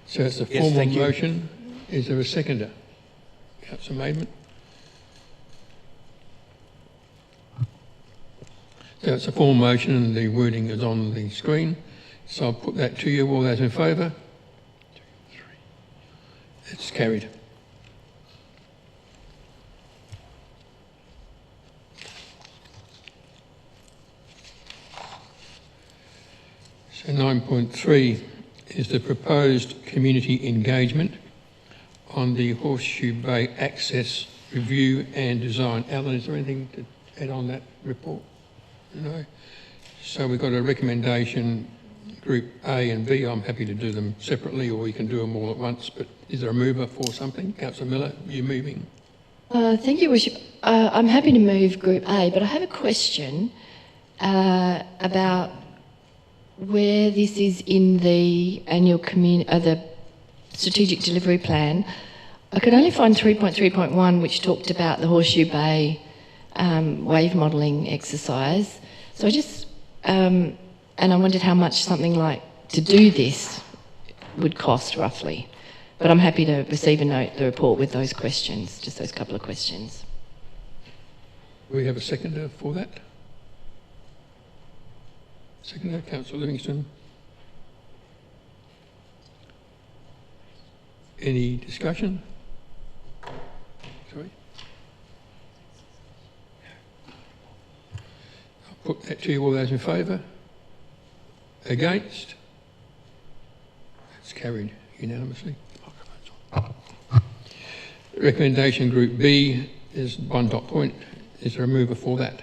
[SPEAKER 2] So it's a formal motion. Is there a seconder? Councillor Maidment. So it's a formal motion and the wording is on the screen. So I'll put that to you. All those in favour? 2, 3. It's carried. So 9.3 is the proposed community engagement on the Horseshoe Bay access review and design. Alan, is there anything to add on that report? No. So we've got a recommendation, Group A and B. I'm happy to do them separately, or we can do them all at once, but is there a mover for something? Councillor Miller, are you moving?
[SPEAKER 3] Thank you, Worship. I'm happy to move Group A, but I have a question about where this is in the annual the strategic delivery plan. I could only find 3.3.1, which talked about the Horseshoe Bay wave modelling exercise. So I just, and I wondered how much something like to do this would cost roughly. But I'm happy to receive the report with those questions, just those couple of questions.
[SPEAKER 2] We have a seconder for that? Seconder, Councillor Livingston. Any discussion? Sorry? I'll put that to you. All those in favour? Against? That's carried unanimously. Recommendation Group B is one dot point. Is there a mover for that?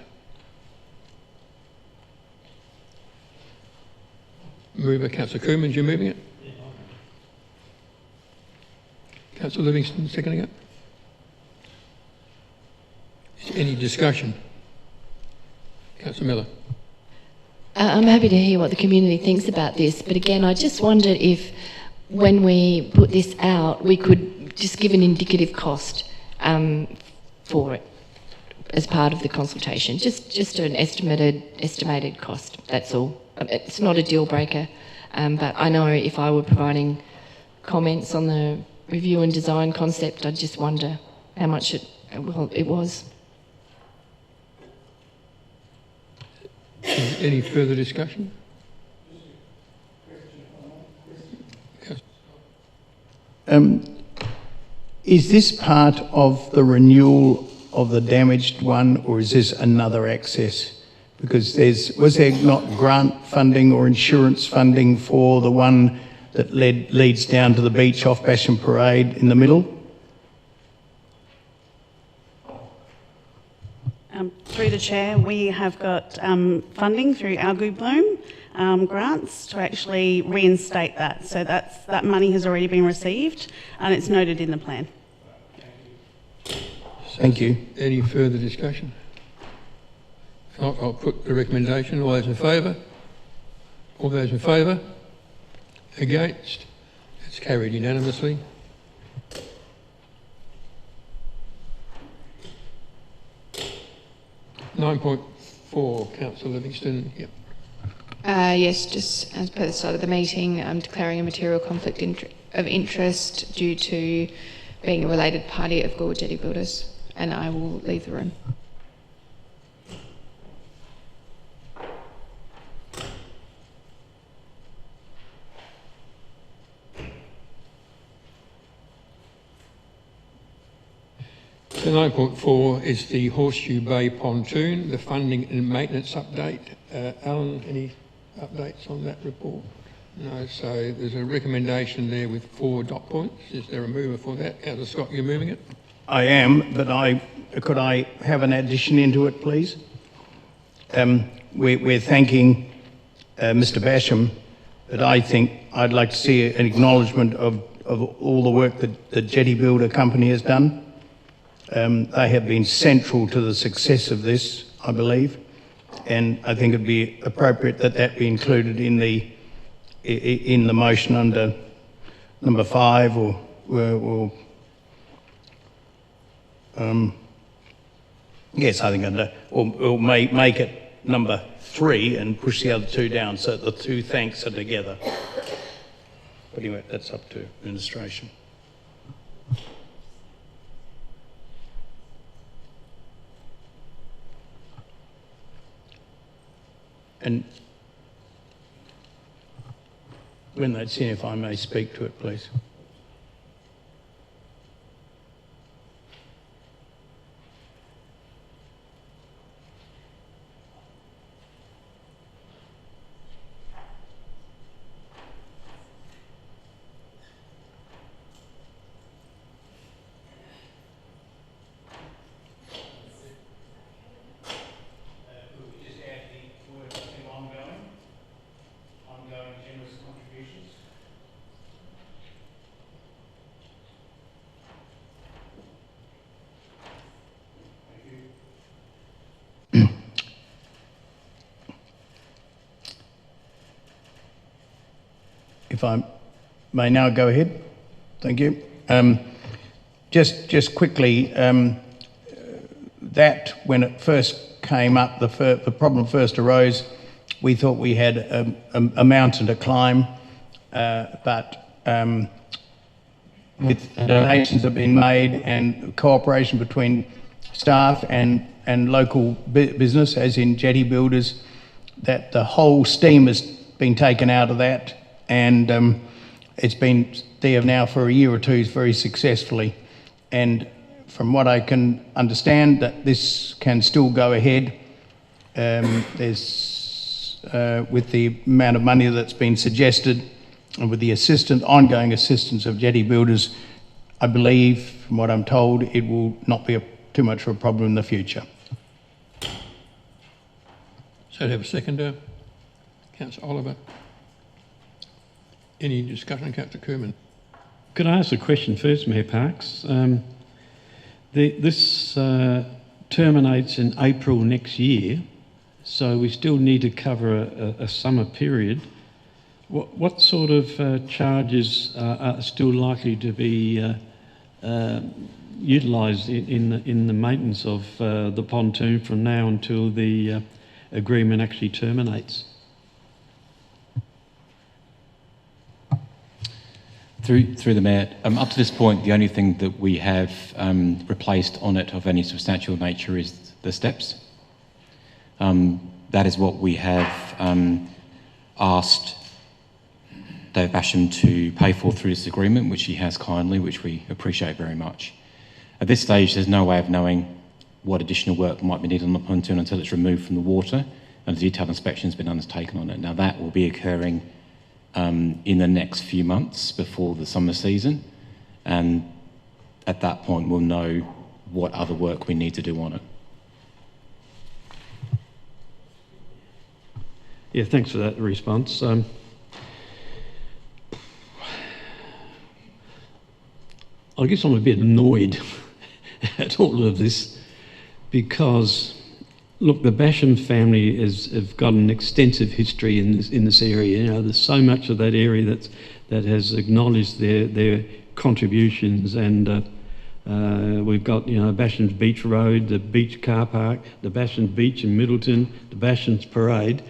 [SPEAKER 2] Mover, Councillor Coomans, you're moving it? Councillor Livingston, seconding it? Is there any discussion? Councillor Miller.
[SPEAKER 3] I'm happy to hear what the community thinks about this, but again, I just wondered if when we put this out, we could just give an indicative cost for it as part of the consultation, just an estimated cost, that's all. It's not a deal breaker, but I know if I were providing comments on the review and design concept, I'd just wonder how much it was.
[SPEAKER 2] Any further discussion?
[SPEAKER 4] Is this part of the renewal of the damaged one, or is this another access? Because was there not grant funding or insurance funding for the one that leads down to the beach off Basham Parade in the middle?
[SPEAKER 17] Through the chair, we have got funding through our Goolwa grants to actually reinstate that. So that money has already been received and it's noted in the plan.
[SPEAKER 4] Thank you.
[SPEAKER 2] Any further discussion? If not, I'll put the recommendation. All those in favour? All those in favour? Against? It's carried unanimously. (9.4), Councillor Livingston. Yep.
[SPEAKER 5] Yes, just as per the start of the meeting, I'm declaring a material conflict of interest due to being a related party of Goolwa Jetty Builders, and I will leave the room.
[SPEAKER 2] So 9.4 is the Horseshoe Bay Pontoon, the funding and maintenance update. Alan, any updates on that report? No, so there's a recommendation there with 4 dot points. Is there a mover for that? Councillor Scott, you're moving it?
[SPEAKER 4] I am, but could I have an addition into it, please? We're thanking Mr. Basham, but I think I'd like to see an acknowledgement of all the work that the Jetty Builder Company has done. They have been central to the success of this, I believe, and I think it'd be appropriate that that be included in the motion under number 5 or yes, I think under, or make it number 3 and push the other 2 down so that the 2 thanks are together. But anyway, that's up to administration. And when that's in, if I may speak to it, please. If I may now go ahead, thank you. Just quickly, that when it first came up, the problem first arose, we thought we had a mountain to climb, but with donations that have been made and cooperation between staff and local business, as in jetty builders, that the whole steam has been taken out of that. And it's been there now for a year or 2 very successfully. And from what I can understand, that this can still go ahead. There's with the amount of money that's been suggested and with the ongoing assistance of jetty builders, I believe, from what I'm told, it will not be too much of a problem in the future.
[SPEAKER 2] So to have a seconder, Councillor Oliver. Any discussion, Councillor Kerman?
[SPEAKER 15] Could I ask a question first, Mayor Parks? This terminates in April next year, so we still need to cover a summer period. What sort of charges are still likely to be utilised in the maintenance of the pontoon from now until the agreement actually terminates?
[SPEAKER 13] Through the Mayor, up to this point, the only thing that we have replaced on it of any substantial nature is the steps. That is what we have asked Dave Basham to pay for through this agreement, which he has kindly, which we appreciate very much. At this stage, there's no way of knowing what additional work might be needed on the pontoon until it's removed from the water and a detailed inspection has been undertaken on it. Now, that will be occurring in the next few months before the summer season, and at that point we'll know what other work we need to do on it.
[SPEAKER 15] Yeah, thanks for that response. I guess I'm a bit annoyed at all of this because, look, the Basham family have got an extensive history in this area. You know, there's so much of that area that has acknowledged their contributions, and we've got, you know, Basham's Beach Road, the beach car park, the Basham's Beach in Middleton, the Basham's Parade.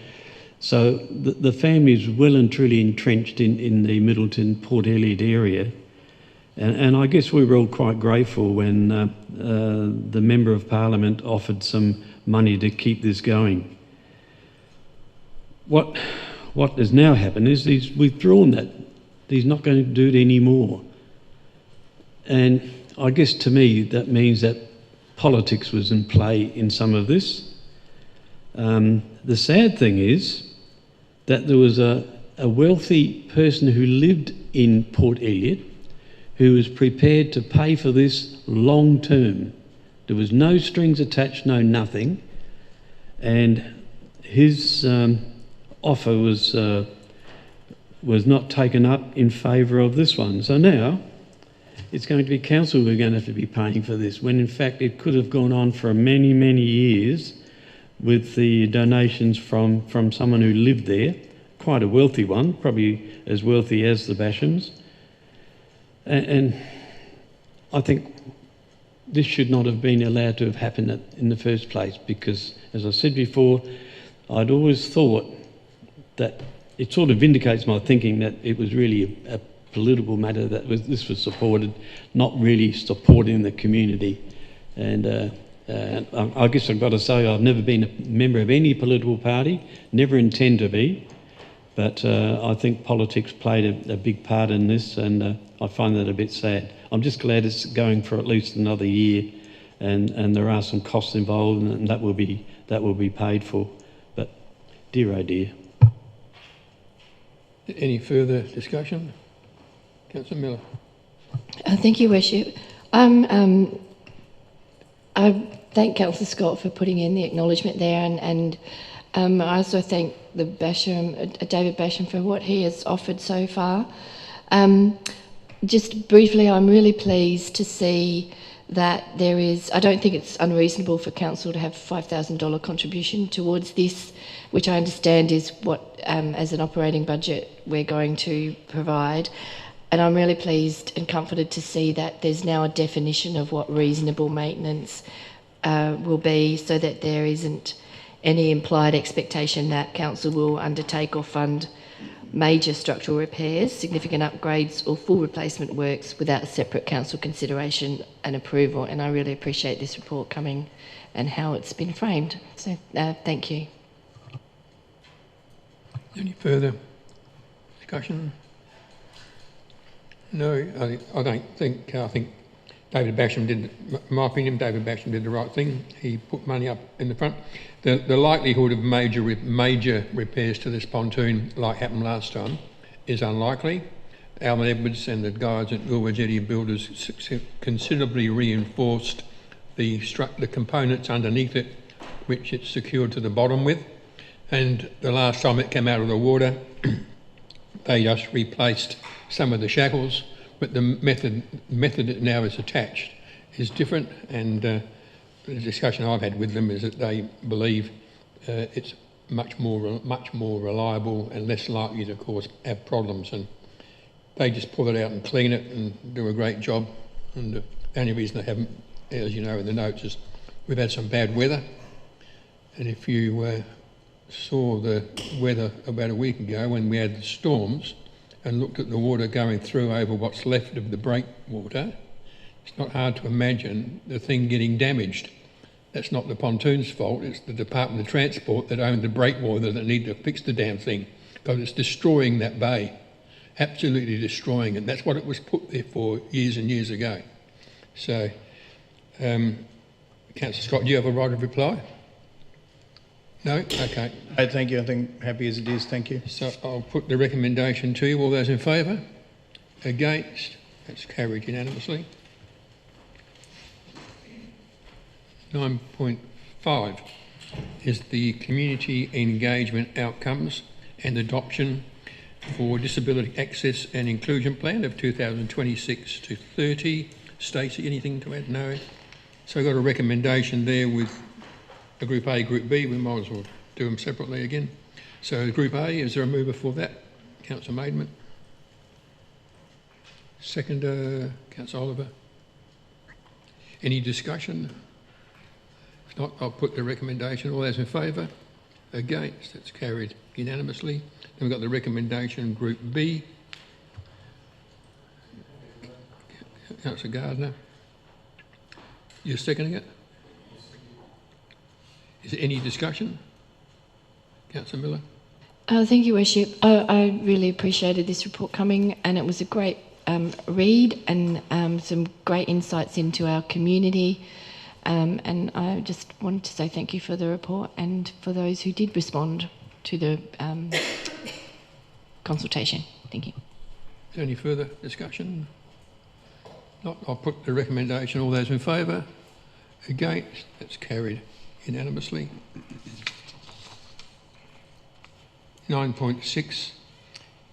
[SPEAKER 15] So the family is well and truly entrenched in the Middleton Port Elliot area. And I guess we were all quite grateful when the Member of Parliament offered some money to keep this going. What has now happened is he's withdrawn that. He's not going to do it anymore. And I guess to me that means that politics was in play in some of this. The sad thing is that there was a wealthy person who lived in Port Elliot who was prepared to pay for this long term. There was no strings attached, no nothing, and his offer was not taken up in favour of this one. So now it's going to be council who are going to have to be paying for this, when in fact it could have gone on for many, many years with the donations from someone who lived there, quite a wealthy one, probably as wealthy as the Bashams. And I think this should not have been allowed to have happened in the first place, because, as I said before, I'd always thought that it sort of vindicates my thinking that it was really a political matter, that this was supported, not really supporting the community. And I guess I've got to say I've never been a member of any political party, never intend to be, but I think politics played a big part in this, and I find that a bit sad. I'm just glad it's going for at least another year, and there are some costs involved, and that will be paid for. But dear oh dear.
[SPEAKER 2] Any further discussion? Councillor Miller.
[SPEAKER 3] Thank you, Worship. I thank Councillor Scott for putting in the acknowledgement there, and I also thank the David Basham for what he has offered so far. Just briefly, I'm really pleased to see that there is, I don't think it's unreasonable for council to have $5,000 contribution towards this, which I understand is what, as an operating budget, we're going to provide. And I'm really pleased and comforted to see that there's now a definition of what reasonable maintenance will be, so that there isn't any implied expectation that council will undertake or fund major structural repairs, significant upgrades or full replacement works without a separate council consideration and approval. And I really appreciate this report coming and how it's been framed. So thank you.
[SPEAKER 2] Any further discussion? No, I don't think. I think David Basham did, in my opinion, David Basham did the right thing. He put money up in the front. The likelihood of major repairs to this pontoon, like happened last time, is unlikely. Alvin Edwards and the guys at Goolwa Jetty Builders considerably reinforced the components underneath it, which it's secured to the bottom with. And the last time it came out of the water, they just replaced some of the shackles, but the method it now is attached is different, and the discussion I've had with them is that they believe it's much more reliable and less likely to have problems, and they just pull it out and clean it and do a great job. And the only reason they haven't, as you know in the notes, is we've had some bad weather, and if you saw the weather about a week ago when we had the storms and looked at the water going through over what's left of the breakwater, it's not hard to imagine the thing getting damaged. That's not the pontoon's fault, it's the Department of Transport that owned the breakwater that need to fix the damn thing, because it's destroying that bay, absolutely destroying it. That's what it was put there for years and years ago. So, Councillor Scott, do you have a right of reply? No? Okay.
[SPEAKER 4] Thank you. I think happy as it is. Thank you.
[SPEAKER 2] So I'll put the recommendation to you. All those in favour? Against? That's carried unanimously. 9.5 is the community engagement outcomes and adoption for disability access and inclusion plan of 2026 to 30. Stacey, anything to add? No. So I've got a recommendation there with a Group A, Group B. We might as well do them separately again. So Group A, is there a mover for that? Councillor Maidment. Seconder, Councillor Oliver. Any discussion? If not, I'll put the recommendation. All those in favour? Against? That's carried unanimously. Then we've got the recommendation, Group B. Councillor Gardner. You're seconding it? Is there any discussion? Councillor Miller?
[SPEAKER 3] Thank you, Worship. I really appreciated this report coming, and it was a great read and some great insights into our community. And I just wanted to say thank you for the report and for those who did respond to the consultation. Thank you.
[SPEAKER 2] Is there any further discussion? Not, I'll put the recommendation. All those in favour? Against? That's carried unanimously. 9.6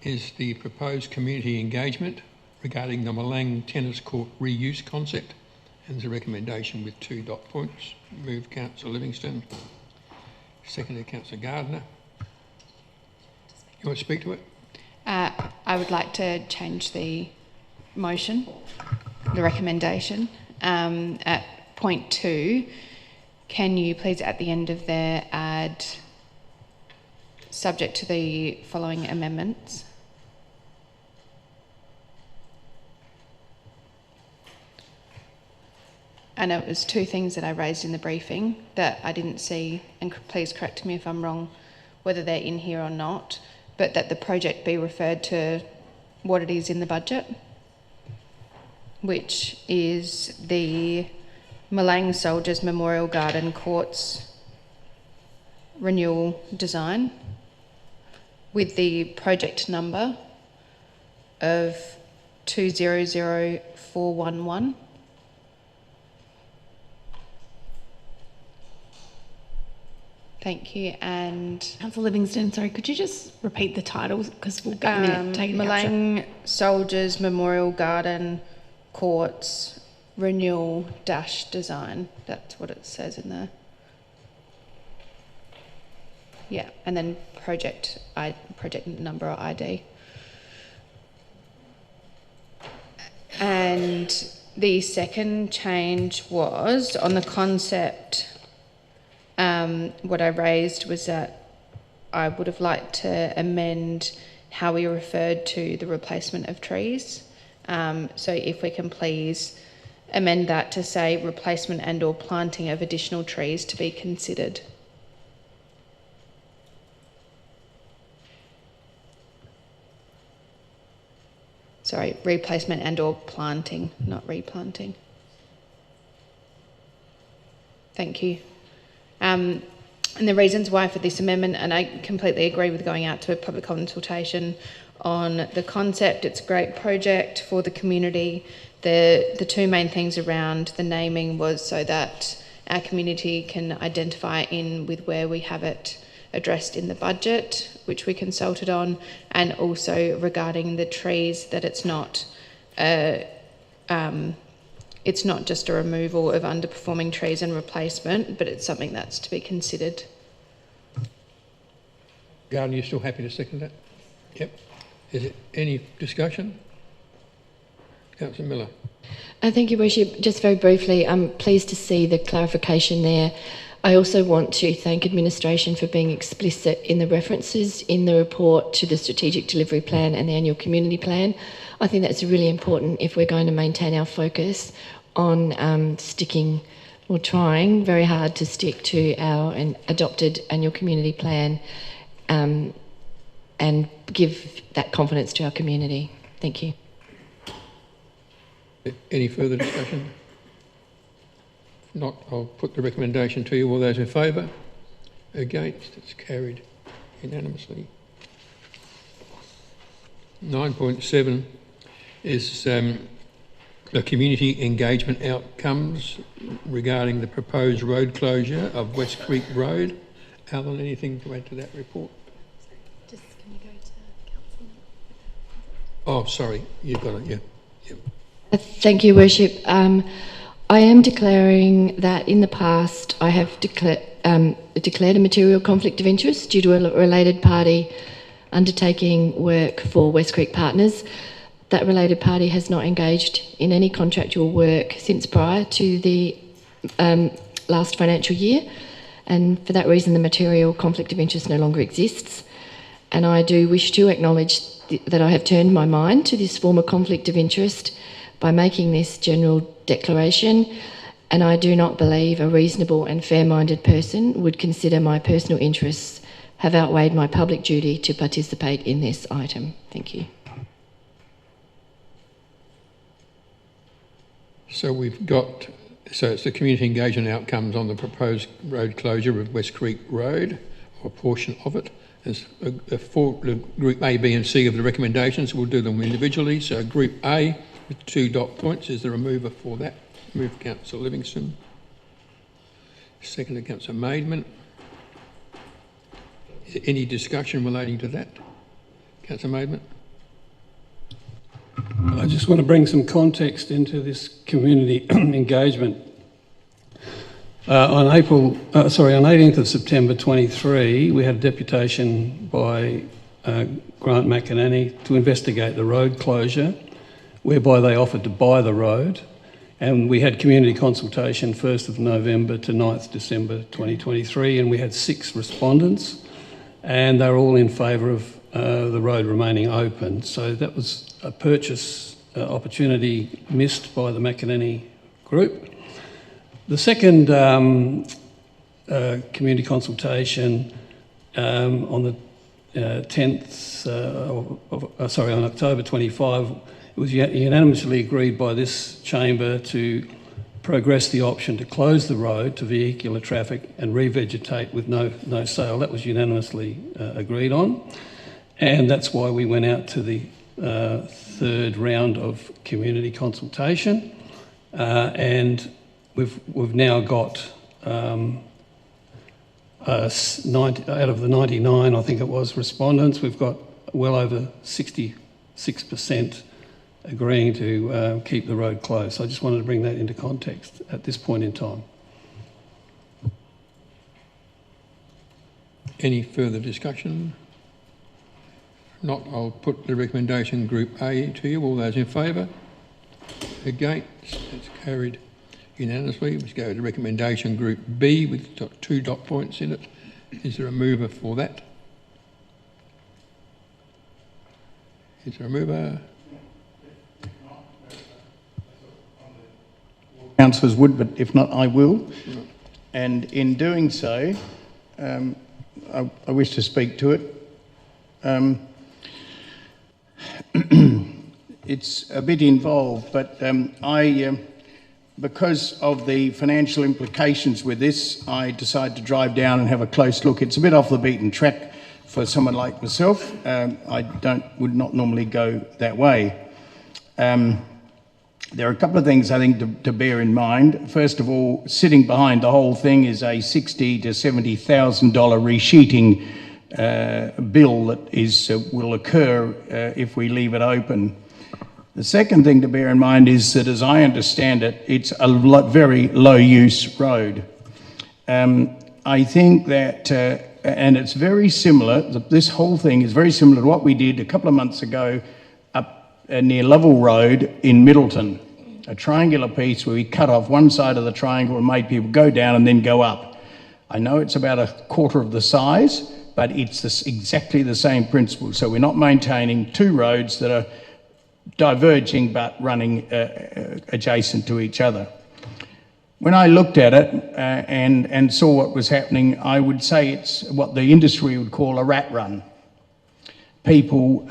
[SPEAKER 2] is the proposed community engagement regarding the Milang tennis court reuse concept, and there's a recommendation with 2 dot points. Moved Councillor Livingstone, seconded Councillor Gardner. You want to speak to it?
[SPEAKER 5] I would like to change the motion, the recommendation. At point 2, can you please at the end of there add subject to the following amendments? And it was 2 things that I raised in the briefing that I didn't see, and please correct me if I'm wrong, whether they're in here or not, but that the project be referred to what it is in the budget, which is the Milang Soldiers Memorial Garden Courts renewal design, with the project number of 200411. Thank you. And
[SPEAKER 14] Councillor Livingstone, sorry, could you just repeat the titles, because we'll get a minute taking the capture.
[SPEAKER 5] Milang Soldiers Memorial Garden Courts Renewal Dash Design. That's what it says in there. Yeah, and then project number or ID. And the second change was on the concept. What I raised was that I would have liked to amend how we referred to the replacement of trees. So if we can please amend that to say replacement and/or planting of additional trees to be considered. Sorry, replacement and/or planting, not replanting. Thank you. And the reasons why for this amendment, and I completely agree with going out to a public consultation on the concept. It's a great project for the community. The 2 main things around the naming was so that our community can identify in with where we have it addressed in the budget, which we consulted on, and also regarding the trees, that it's not just a removal of underperforming trees and replacement, but it's something that's to be considered.
[SPEAKER 2] Gardner, you still happy to second that? Yep. Is there any discussion? Councillor Miller.
[SPEAKER 3] Thank you, Worship. Just very briefly, I'm pleased to see the clarification there. I also want to thank administration for being explicit in the references in the report to the strategic delivery plan and the annual community plan. I think that's really important if we're going to maintain our focus on sticking or trying very hard to stick to our adopted annual community plan and give that confidence to our community. Thank you.
[SPEAKER 2] Any further discussion? If not, I'll put the recommendation to you. All those in favour? Against? It's carried unanimously. 9.7 is the community engagement outcomes regarding the proposed road closure of West Creek Road. Alan, anything to add to that report?
[SPEAKER 3] Just can you go to council?
[SPEAKER 2] Oh, sorry, you've got it, yeah. Yep.
[SPEAKER 3] Thank you, Worship. I am declaring that in the past I have declared a material conflict of interest due to a related party undertaking work for West Creek Partners. That related party has not engaged in any contractual work since prior to the last financial year, and for that reason the material conflict of interest no longer exists. And I do wish to acknowledge that I have turned my mind to this former conflict of interest by making this general declaration, and I do not believe a reasonable and fair-minded person would consider my personal interests have outweighed my public duty to participate in this item. Thank you.
[SPEAKER 2] So we've got So it's the community engagement outcomes on the proposed road closure of West Creek Road, or a portion of it. There's Group A, B and C of the recommendations. We'll do them individually. So Group A with 2 dot points is the remover for that. Move Councillor Livingston. Second, Councillor Maidman. Any discussion relating to that? Councillor Maidman.
[SPEAKER 11] I just want to bring some context into this community engagement. On 18th of September 23, we had a deputation by Grant McInerney to investigate the road closure, whereby they offered to buy the road. And we had community consultation 1st of November to 9th December 2023, and we had 6 respondents, and they were all in favour of the road remaining open. So that was a purchase opportunity missed by the McInerney group. The second community consultation on the 10th, on October 25, it was unanimously agreed by this chamber to progress the option to close the road to vehicular traffic and revegetate with no sale. That was unanimously agreed on, and that's why we went out to the third round of community consultation, and we've now got 90, out of the 99, I think it was, respondents, we've got well over 66% agreeing to keep the road closed. So I just wanted to bring that into context at this point in time.
[SPEAKER 2] Any further discussion? Not, I'll put the recommendation Group A to you. All those in favour? Against? It's carried unanimously. Let's go to recommendation Group B with 2 dot points in it. Is there a mover for that? Is there a mover?
[SPEAKER 4] Councillors would, but if not, I will. And in doing so, I wish to speak to it. It's a bit involved, but because of the financial implications with this, I decided to drive down and have a close look. It's a bit off the beaten track for someone like myself. I would not normally go that way. There are a couple of things I think to bear in mind. First of all, sitting behind the whole thing is a $60,000 to $70,000 resheeting bill that will occur if we leave it open. The second thing to bear in mind is that, as I understand it, it's a very low-use road. I think that, and it's very similar, this whole thing is very similar to what we did a couple of months ago up near Lovell Road in Middleton, a triangular piece where we cut off one side of the triangle and made people go down and then go up. I know it's about a quarter of the size, but it's exactly the same principle. So we're not maintaining 2 roads that are diverging but running adjacent to each other. When I looked at it and saw what was happening, I would say it's what the industry would call a rat run. People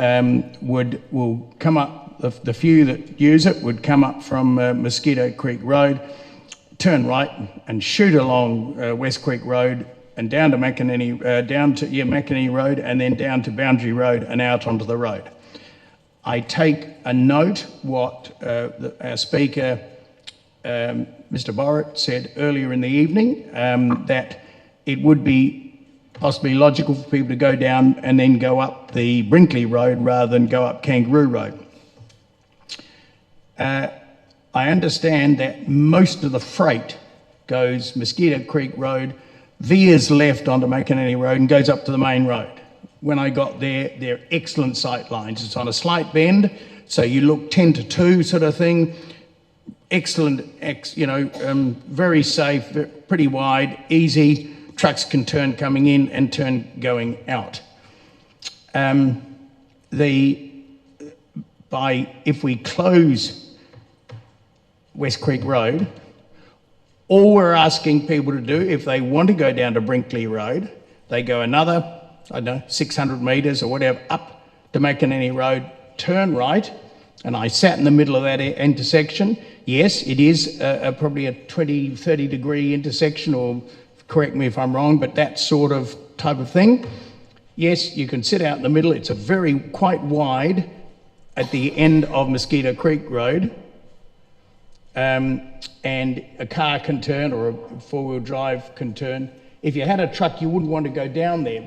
[SPEAKER 4] will come up, the few that use it would come up from Mosquito Creek Road, turn right and shoot along West Creek Road and down to McInerney Road, and then down to Boundary Road and out onto the road. I take a note what our speaker, Mr. Borrett, said earlier in the evening, that it would be possibly logical for people to go down and then go up the Brinkley Road rather than go up Kangaroo Road. I understand that most of the freight goes Mosquito Creek Road, veers left onto McInerney Road and goes up to the main road. When I got there, they're excellent sight lines. It's on a slight bend, so you look 10 to 2 sort of thing. Excellent, very safe, pretty wide, easy. Trucks can turn coming in and turn going out. If we close West Creek Road, all we're asking people to do, if they want to go down to Brinkley Road, they go another, 600 metres or whatever, up to McInerney Road, turn right, and I sat in the middle of that intersection. Yes, it is probably a 20, 30 degree intersection, or correct me if I'm wrong, but that sort of type of thing. Yes, you can sit out in the middle. It's quite wide at the end of Mosquito Creek Road. And a car can turn, or a four-wheel drive can turn. If you had a truck, you wouldn't want to go down there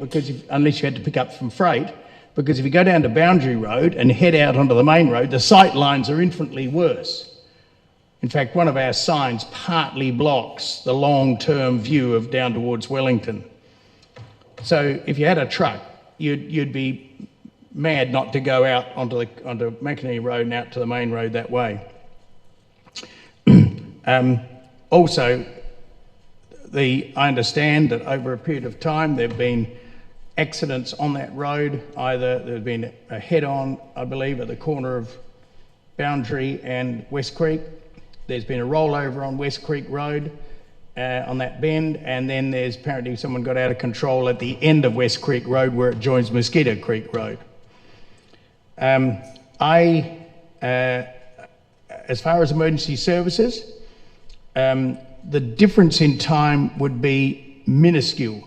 [SPEAKER 4] unless you had to pick up some freight, because if you go down to Boundary Road and head out onto the main road, the sight lines are infinitely worse. In fact, one of our signs partly blocks the long-term view of down towards Wellington. So if you had a truck, you'd be mad not to go out onto McInerney Road and out to the main road that way. Also, I understand that over a period of time there have been accidents on that road. Either there's been a head-on, I believe, at the corner of Boundary and West Creek. There's been a rollover on West Creek Road on that bend, and then there's apparently someone got out of control at the end of West Creek Road where it joins Mosquito Creek Road. As far as emergency services, the difference in time would be minuscule.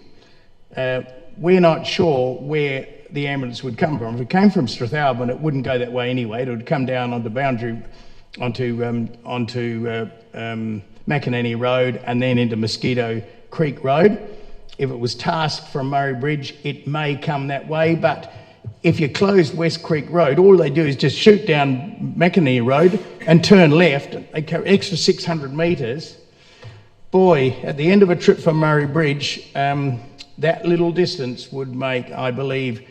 [SPEAKER 4] We're not sure where the ambulance would come from. If it came from Strathalbyn, it wouldn't go that way anyway. It would come down onto Boundary, onto McInerney Road, and then into Mosquito Creek Road. If it was tasked from Murray Bridge, it may come that way, but if you closed West Creek Road, all they do is just shoot down McInerney Road and turn left, they carry extra 600 metres. Boy, at the end of a trip from Murray Bridge, that little distance would make, I believe,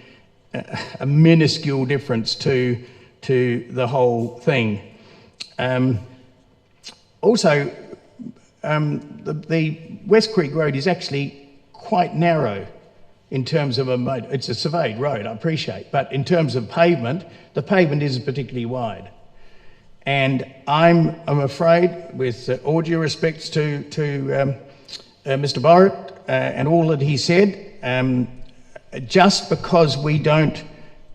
[SPEAKER 4] a minuscule difference to the whole thing. Also, the West Creek Road is actually quite narrow in terms of it's a surveyed road, I appreciate, but in terms of pavement, the pavement isn't particularly wide. And I'm afraid, with all due respects to Mr. Borrett and all that he said, just because we don't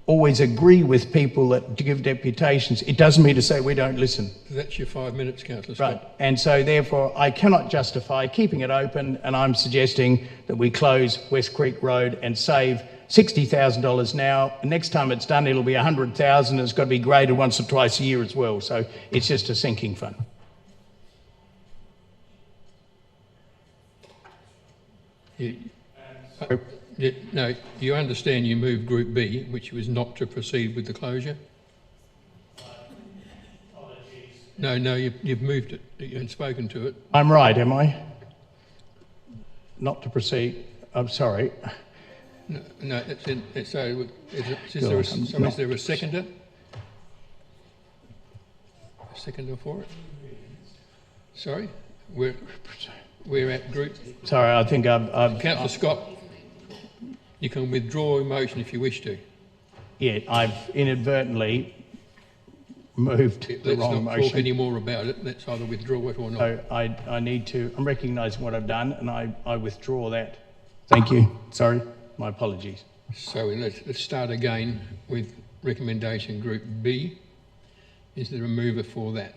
[SPEAKER 4] always agree with people that give deputations, it doesn't mean to say we don't listen.
[SPEAKER 2] That's your 5 minutes, Councillor Scott.
[SPEAKER 4] Right, and so therefore I cannot justify keeping it open, and I'm suggesting that we close West Creek Road and save $60,000 now. Next time it's done, it'll be $100,000. It's got to be graded once or twice a year as well, so it's just a sinking fund.
[SPEAKER 2] No, you understand you moved Group B, which was not to proceed with the closure? No, you've moved it. You haven't spoken to it.
[SPEAKER 4] I'm right, am I? Not to proceed. I'm sorry.
[SPEAKER 2] No, it's in. Is there a seconder? A seconder for it? Sorry? We're at Group...
[SPEAKER 4] Sorry, I think I've...
[SPEAKER 2] Councillor Scott, you can withdraw your motion if you wish to.
[SPEAKER 4] Yeah, I've inadvertently moved the wrong motion.
[SPEAKER 2] Let's not talk any more about it. Let's either withdraw it or not.
[SPEAKER 4] So I need to... I'm recognising what I've done, and I withdraw that. Thank you. Sorry, my apologies.
[SPEAKER 2] So let's start again with recommendation Group B. Is there a mover for that?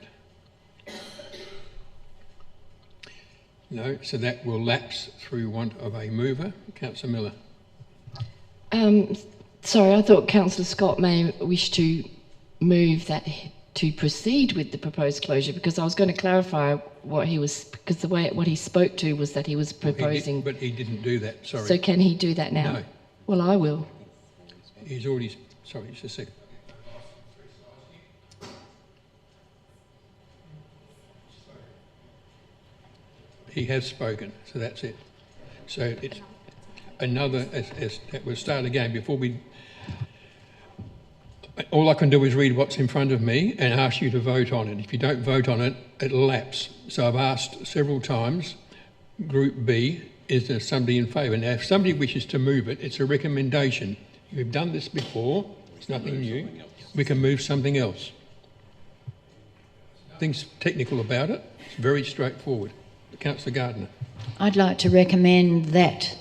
[SPEAKER 2] No, so that will lapse through want of a mover. Councillor Miller.
[SPEAKER 3] Sorry, I thought Councillor Scott may wish to move that to proceed with the proposed closure, because I was going to clarify what he was, because the way what he spoke to was that he was proposing.
[SPEAKER 2] But he didn't do that, sorry.
[SPEAKER 3] So can he do that now?
[SPEAKER 2] No.
[SPEAKER 3] Well, I will.
[SPEAKER 2] He's already, sorry, just a second. He has spoken, so that's it. So it's another, we'll start again before we... All I can do is read what's in front of me and ask you to vote on it. If you don't vote on it, it'll lapse. So I've asked several times, Group B, is there somebody in favour? Now, if somebody wishes to move it, it's a recommendation. We've done this before, it's nothing new. We can move something else. Nothing's technical about it, it's very straightforward. Councillor Gardner.
[SPEAKER 6] I'd like to recommend that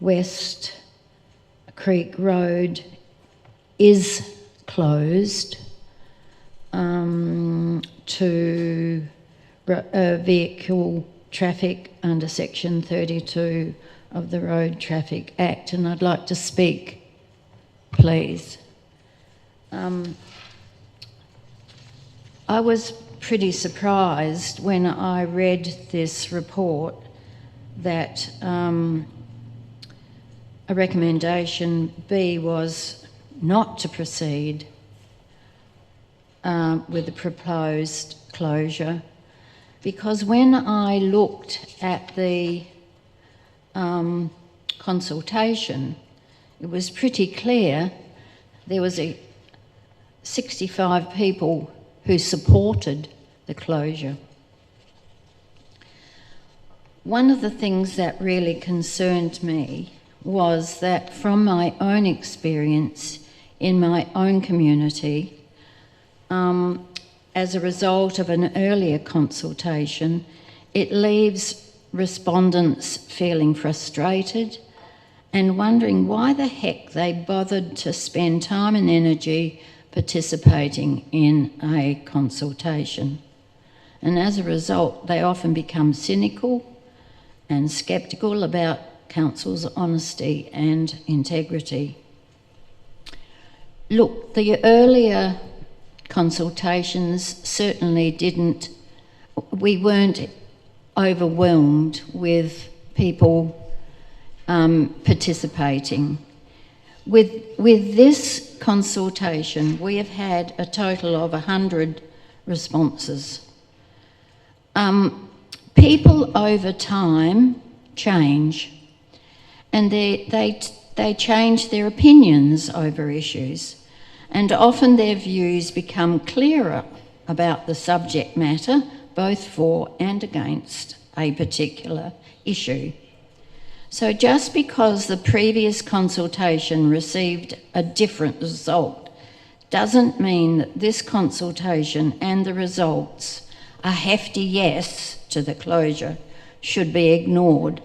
[SPEAKER 6] West Creek Road is closed to vehicle traffic under section 32 of the Road Traffic Act, and I'd like to speak, please. I was pretty surprised when I read this report that a recommendation B was not to proceed with the proposed closure, because when I looked at the consultation, it was pretty clear there was 65 people who supported the closure. One of the things that really concerned me was that from my own experience in my own community, as a result of an earlier consultation, it leaves respondents feeling frustrated and wondering why the heck they bothered to spend time and energy participating in a consultation. And as a result, they often become cynical and sceptical about council's honesty and integrity. Look, the earlier consultations certainly we weren't overwhelmed with people participating. With this consultation, we have had a total of 100 responses. People over time change, and they change their opinions over issues, and often their views become clearer about the subject matter, both for and against a particular issue. So just because the previous consultation received a different result doesn't mean that this consultation and the results, a hefty yes to the closure, should be ignored.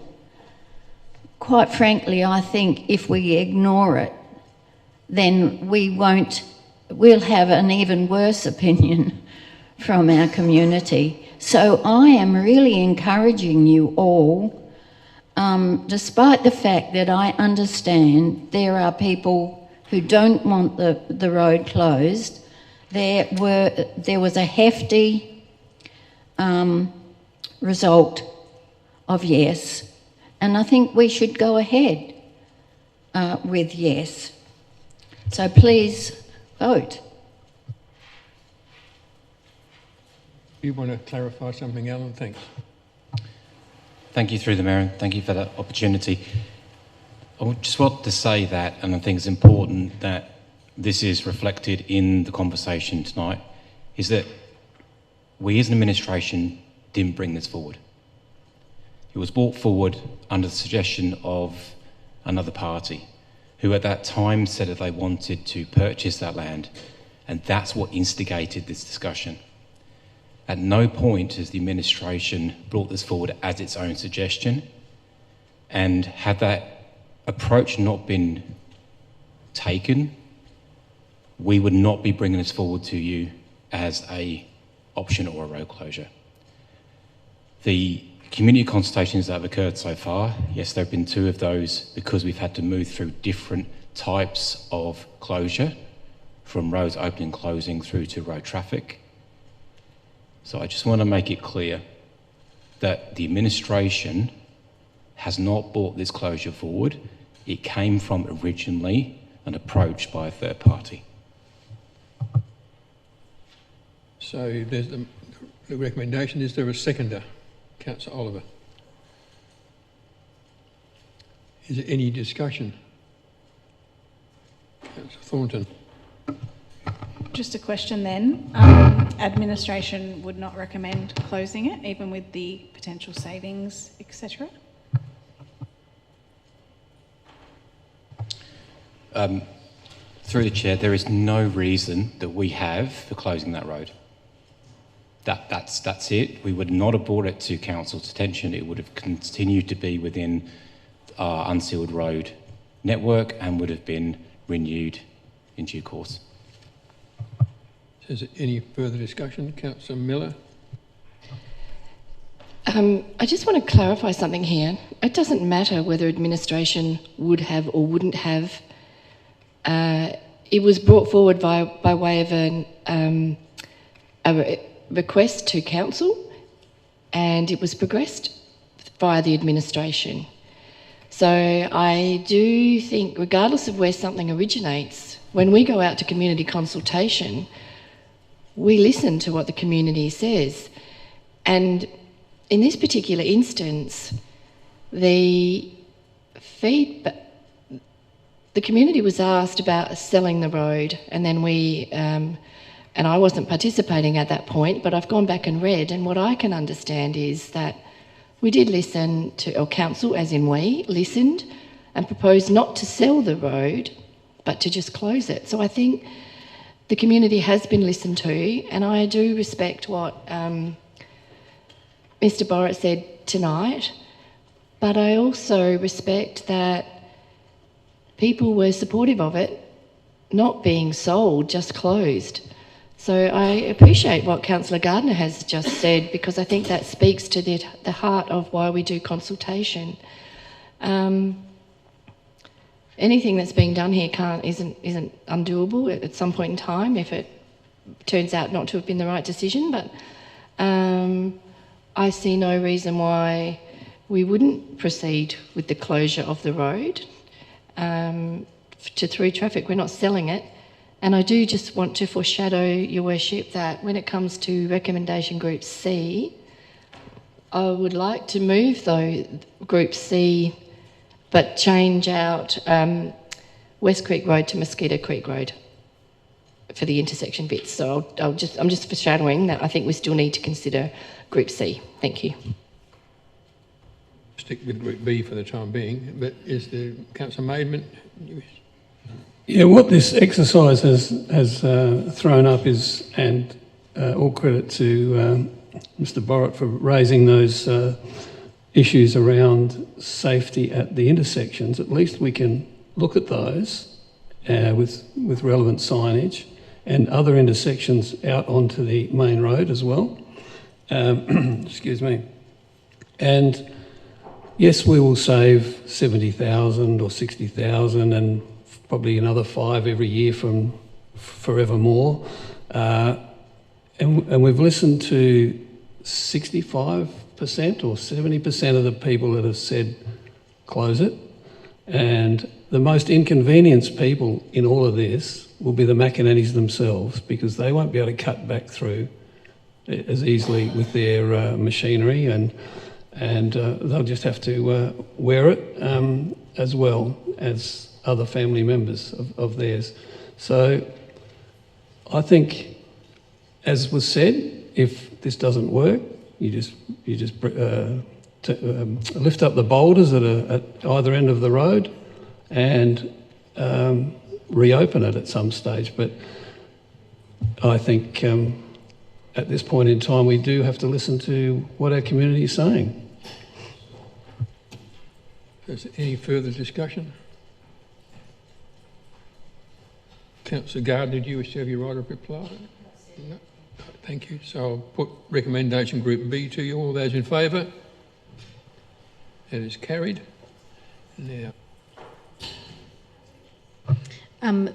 [SPEAKER 6] Quite frankly, I think if we ignore it, then we'll have an even worse opinion from our community. So I am really encouraging you all, despite the fact that I understand there are people who don't want the road closed, there was a hefty result of yes, and I think we should go ahead with yes. So please vote.
[SPEAKER 2] You want to clarify something, Alan? Thanks.
[SPEAKER 13] Thank you through the Mayor, and thank you for that opportunity. I just want to say that, and I think it's important that this is reflected in the conversation tonight, is that we as an administration didn't bring this forward. It was brought forward under the suggestion of another party who at that time said that they wanted to purchase that land, and that's what instigated this discussion. At no point has the administration brought this forward as its own suggestion, and had that approach not been taken, we would not be bringing this forward to you as an option or a road closure. The community consultations that have occurred so far, yes, there have been 2 of those because we've had to move through different types of closure, from roads opening and closing through to road traffic. So I just want to make it clear that the administration has not brought this closure forward. It came from originally an approach by a third party.
[SPEAKER 2] So there's the recommendation. Is there a seconder? Councillor Oliver. Is there any discussion? Councillor Thornton.
[SPEAKER 18] Just a question then. Administration would not recommend closing it, even with the potential savings, etc.?
[SPEAKER 13] Through the Chair, there is no reason that we have for closing that road. That's it. We would not have brought it to Council's attention. It would have continued to be within our unsealed road network and would have been renewed in due course.
[SPEAKER 2] Is there any further discussion? Councillor Miller?
[SPEAKER 3] I just want to clarify something here. It doesn't matter whether administration would have or wouldn't have. It was brought forward by way of a request to council, and it was progressed via the administration. So I do think, regardless of where something originates, when we go out to community consultation, we listen to what the community says. And in this particular instance, the community was asked about selling the road, and then and I wasn't participating at that point, but I've gone back and read, and what I can understand is that we did listen to, or council, as in we, listened and proposed not to sell the road, but to just close it. So I think the community has been listened to, and I do respect what Mr. Borrett said tonight, but I also respect that people were supportive of it not being sold, just closed. So I appreciate what Councillor Gardner has just said, because I think that speaks to the heart of why we do consultation. Anything that's being done here isn't undoable at some point in time if it turns out not to have been the right decision, but I see no reason why we wouldn't proceed with the closure of the road to through traffic. We're not selling it. And I do just want to foreshadow, Your Worship, that when it comes to recommendation group C, I would like to move though group C, but change out West Creek Road to Mosquito Creek Road for the intersection bits. So I'm just foreshadowing that I think we still need to consider group C. Thank you.
[SPEAKER 2] Stick with group B for the time being, but is the Councillor Maidment?
[SPEAKER 11] Yeah, what this exercise has thrown up is, and all credit to Mr. Borrett for raising those issues around safety at the intersections. At least we can look at those with relevant signage and other intersections out onto the main road as well. Excuse me. And yes, we will save 70,000 or 60,000 and probably another 5 every year from forevermore. And we've listened to 65% or 70% of the people that have said close it. And the most inconvenienced people in all of this will be the McInernys themselves, because they won't be able to cut back through as easily with their machinery, and they'll just have to wear it as well as other family members of theirs. So I think, as was said, if this doesn't work, you just lift up the boulders that are at either end of the road and reopen it at some stage. But I think at this point in time, we do have to listen to what our community is saying.
[SPEAKER 2] Is there any further discussion? Councillor Gardner, do you wish to have your right of reply? No. Thank you. So I'll put recommendation group B to you. All those in favour? That is carried. Now.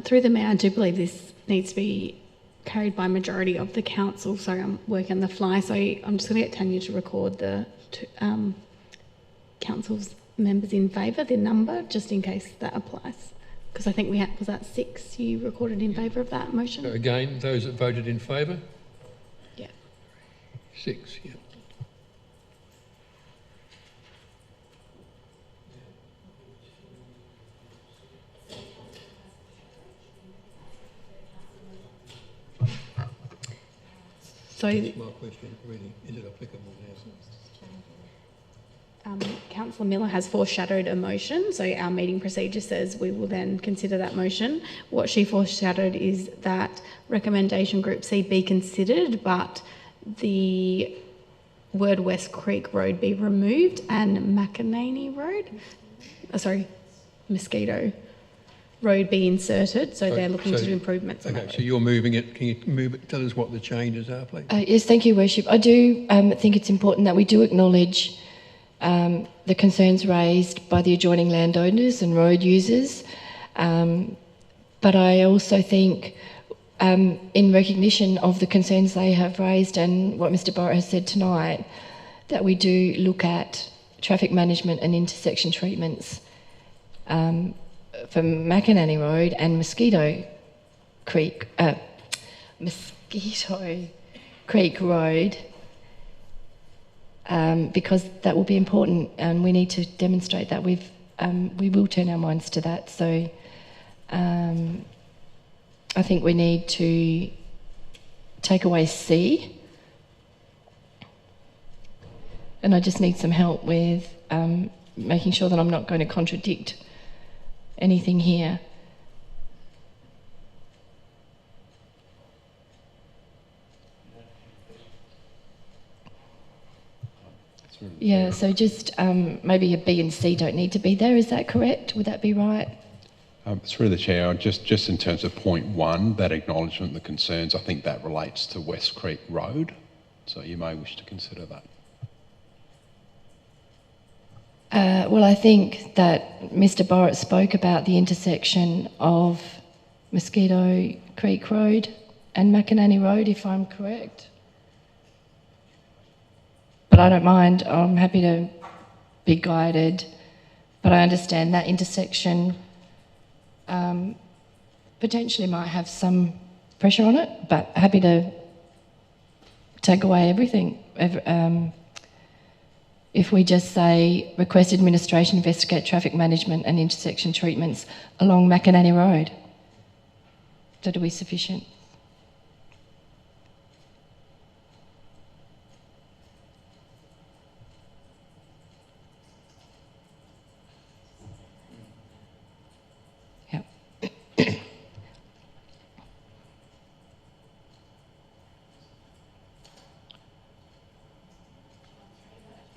[SPEAKER 14] Through the Mayor, I do believe this needs to be carried by majority of the council. Sorry, I'm working on the fly, so I'm just going to get Tanya to record the council's members in favour, their number, just in case that applies. Because I think we had, was that 6 you recorded in favour of that motion?
[SPEAKER 2] So again, those that voted in favour?
[SPEAKER 14] Yeah.
[SPEAKER 2] 6, yeah.
[SPEAKER 14] So,
[SPEAKER 2] my question really, is it applicable now?
[SPEAKER 14] Councillor Miller has foreshadowed a motion, so our meeting procedure says we will then consider that motion. What she foreshadowed is that recommendation group C be considered, but the word West Creek Road be removed and Mosquito
[SPEAKER 19] road be inserted, so they're looking to do improvements on that
[SPEAKER 2] Okay,
[SPEAKER 19] road.
[SPEAKER 2] so you're moving it. Can you move it? Tell us what the changes are, please.
[SPEAKER 3] Yes, thank you, Worship. I do think it's important that we do acknowledge the concerns raised by the adjoining landowners and road users, but I also think in recognition of the concerns they have raised and what Mr Borrett has said tonight, that we do look at traffic management and intersection treatments for McInerney Road and Mosquito Creek Road, because that will be important, and we need to demonstrate that we will turn our minds to that. So I think we need to take away C, and I just need some help with making sure that I'm not going to contradict anything here. Yeah, so just maybe a B and C don't need to be there. Is that correct? Would that be right?
[SPEAKER 16] Through the Chair, just in terms of point 1, that acknowledgement of the concerns, I think that relates to West Creek Road, so you may wish to consider that.
[SPEAKER 3] Well, I think that Mr Borrett spoke about the intersection of Mosquito Creek Road and McInerney Road, if I'm correct. But I don't mind, I'm happy to be guided, but I understand that intersection potentially might have some pressure on it, but happy to take away everything. If we just say, request administration investigate traffic management and intersection treatments along McInerney Road, that'll be sufficient.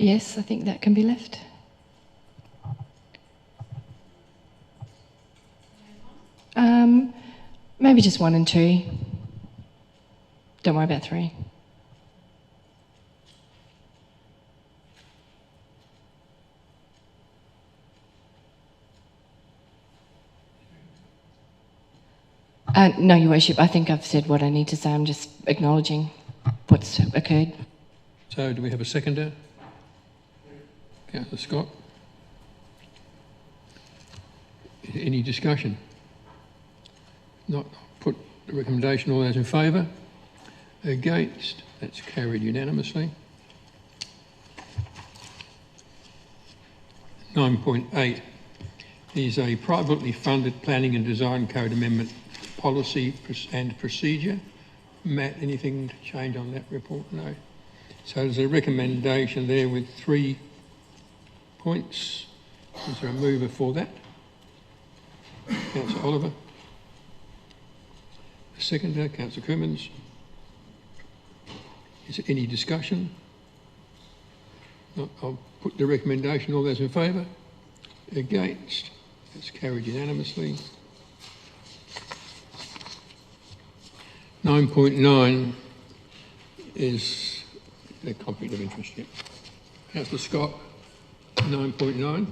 [SPEAKER 3] Yes, I think that can be left. Maybe just 1 and 2. Don't worry about 3. No, Your Worship, I think I've said what I need to say. I'm just acknowledging what's occurred.
[SPEAKER 2] So do we have a seconder? Councillor Scott. Any discussion? Not put the recommendation. All those in favour? Against? That's carried unanimously. 9.8 is a privately funded planning and design code amendment policy and procedure. Matt, anything to change on that report? No. So there's a recommendation there with 3 points. Is there a mover for that? Councillor Oliver. A seconder, Councillor Cummins. Is there any discussion? No, I'll put the recommendation. All those in favour? Against? That's carried unanimously. 9.9 is a conflict of interest. Yep. Councillor Scott. 9.9.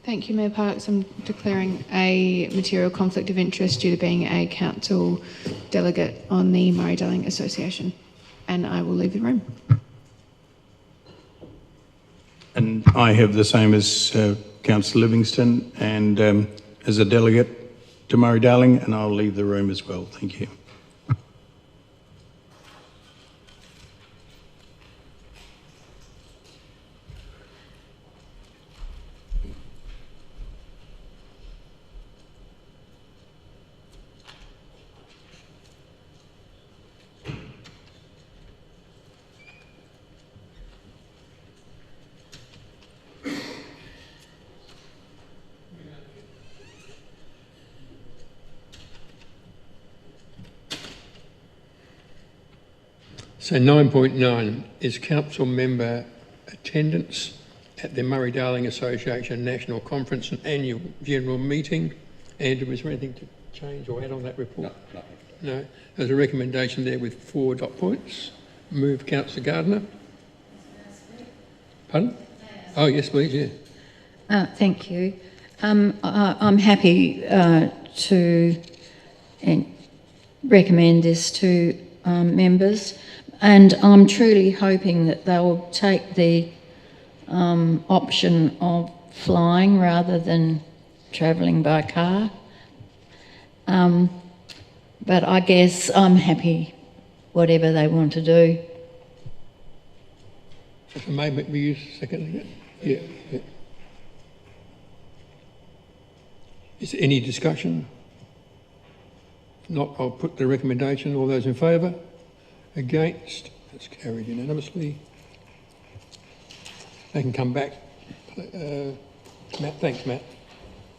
[SPEAKER 5] Thank you, Mayor Parkes. I'm declaring a material conflict of interest due to being a council delegate on the Murray-Darling Association, and I will leave the room.
[SPEAKER 4] And I have the same as Councillor Livingston, and as a delegate to Murray-Darling, and I'll leave the room as well. Thank you.
[SPEAKER 2] So 9.9 is council member attendance at the Murray-Darling Association National Conference and Annual General Meeting Andrew, is there anything to change or add on that report? No, nothing. No. There's a recommendation there with 4 dot points. Move Councillor Gardner. Pardon? Oh, yes, please, yeah.
[SPEAKER 6] Thank you. I'm happy to recommend this to members, and I'm truly hoping that they will take the option of flying rather than travelling by car. But I guess I'm happy whatever they want to do.
[SPEAKER 2] If I may, we use seconding it? Yeah. Is there any discussion? If not, I'll put the recommendation. All those in favour? Against? That's carried unanimously. They can come back. Matt, thanks, Matt.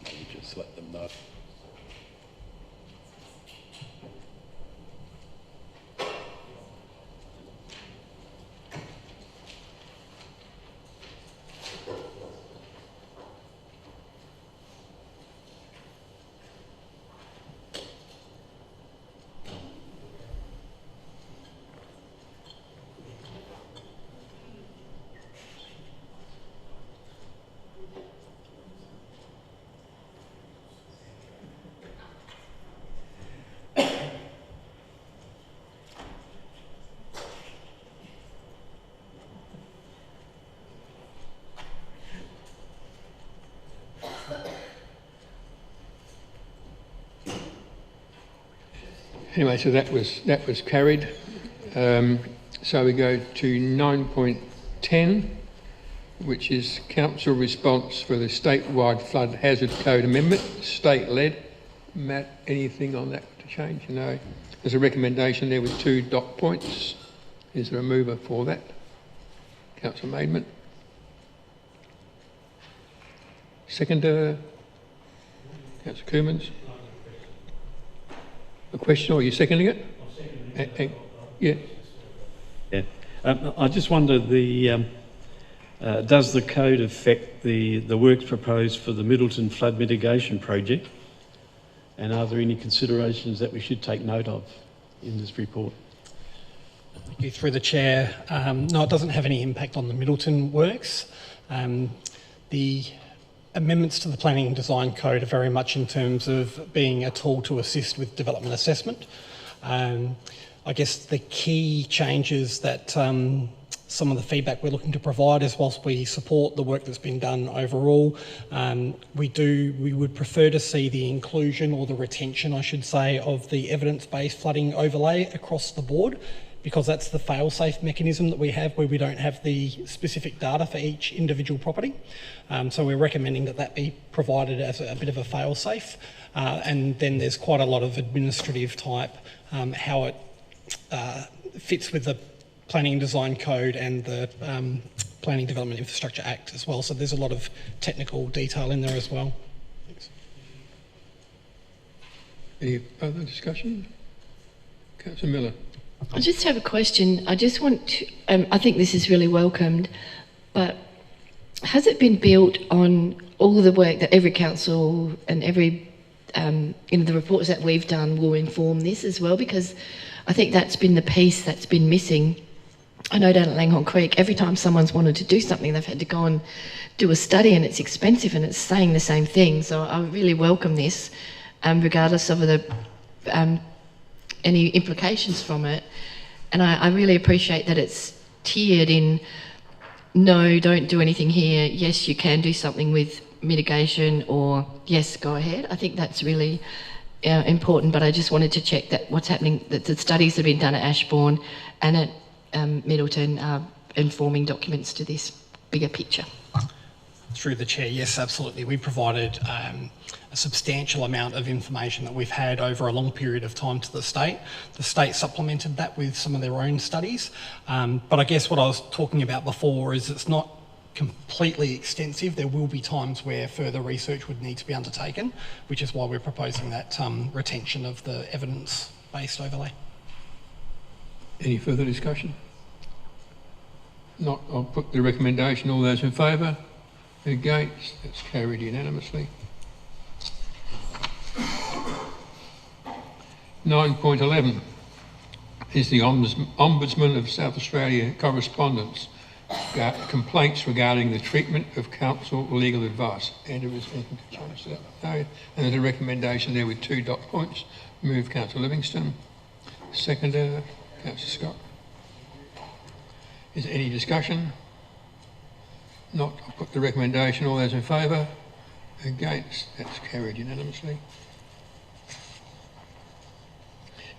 [SPEAKER 16] You just let them know.
[SPEAKER 2] Anyway, so that was carried. So we go to 9.10, which is council response for the statewide flood hazard code amendment, state-led. Matt, anything on that to change? No. There's a recommendation there with 2 dot points. Is there a mover for that? Councillor Maidment. Seconder, Councillor Coomans. A question, or are you seconding it? Yeah.
[SPEAKER 15] Yeah. I just wonder, does the code affect the works proposed for the Middleton flood mitigation project? And are there any considerations that we should take note of in this report?
[SPEAKER 12] Thank you, through the chair. No, it doesn't have any impact on the Middleton works. The amendments to the Planning and Design Code are very much in terms of being a tool to assist with development assessment. I guess the key changes that some of the feedback we're looking to provide is, whilst we support the work that's been done overall, we would prefer to see the inclusion, or the retention I should say, of the evidence-based flooding overlay across the board, because that's the fail-safe mechanism that we have, where we don't have the specific data for each individual property. So we're recommending that be provided as a bit of a fail-safe. And then there's quite a lot of administrative type, how it fits with the Planning and Design Code and the Planning Development Infrastructure Act as well. So there's a lot of technical detail in there as well. Thanks.
[SPEAKER 2] Any other discussion? Councillor Miller.
[SPEAKER 3] I just have a question. I just want to, I think this is really welcomed, but has it been built on all the work that every council and every, the reports that we've done will inform this as well? Because I think that's been the piece that's been missing. I know down at Langhorne Creek, every time someone's wanted to do something, they've had to go and do a study, and it's expensive, and it's saying the same thing. So I really welcome this, regardless of the any implications from it. And I really appreciate that it's tiered in, no, don't do anything here, yes, you can do something with mitigation, or yes, go ahead. I think that's really important, but I just wanted to check that what's happening, that the studies that have been done at Ashbourne and at Middleton are informing documents to this bigger picture.
[SPEAKER 12] Through the chair, yes, absolutely. We provided a substantial amount of information that we've had over a long period of time to the state. The state supplemented that with some of their own studies. But I guess what I was talking about before is it's not completely extensive. There will be times where further research would need to be undertaken, which is why we're proposing that retention of the evidence-based overlay.
[SPEAKER 2] Any further discussion? Not, I'll put the recommendation. All those in favour? Against? That's carried unanimously. 9.11 is the Ombudsman of South Australia Correspondence. Complaints regarding the treatment of council legal advice. Andrew, is anything to change that? No. And there's a recommendation there with 2 dot points. Move Councillor Livingstone. Seconder, Councillor Scott. Is there any discussion? Not. I'll put the recommendation. All those in favour? Against? That's carried unanimously.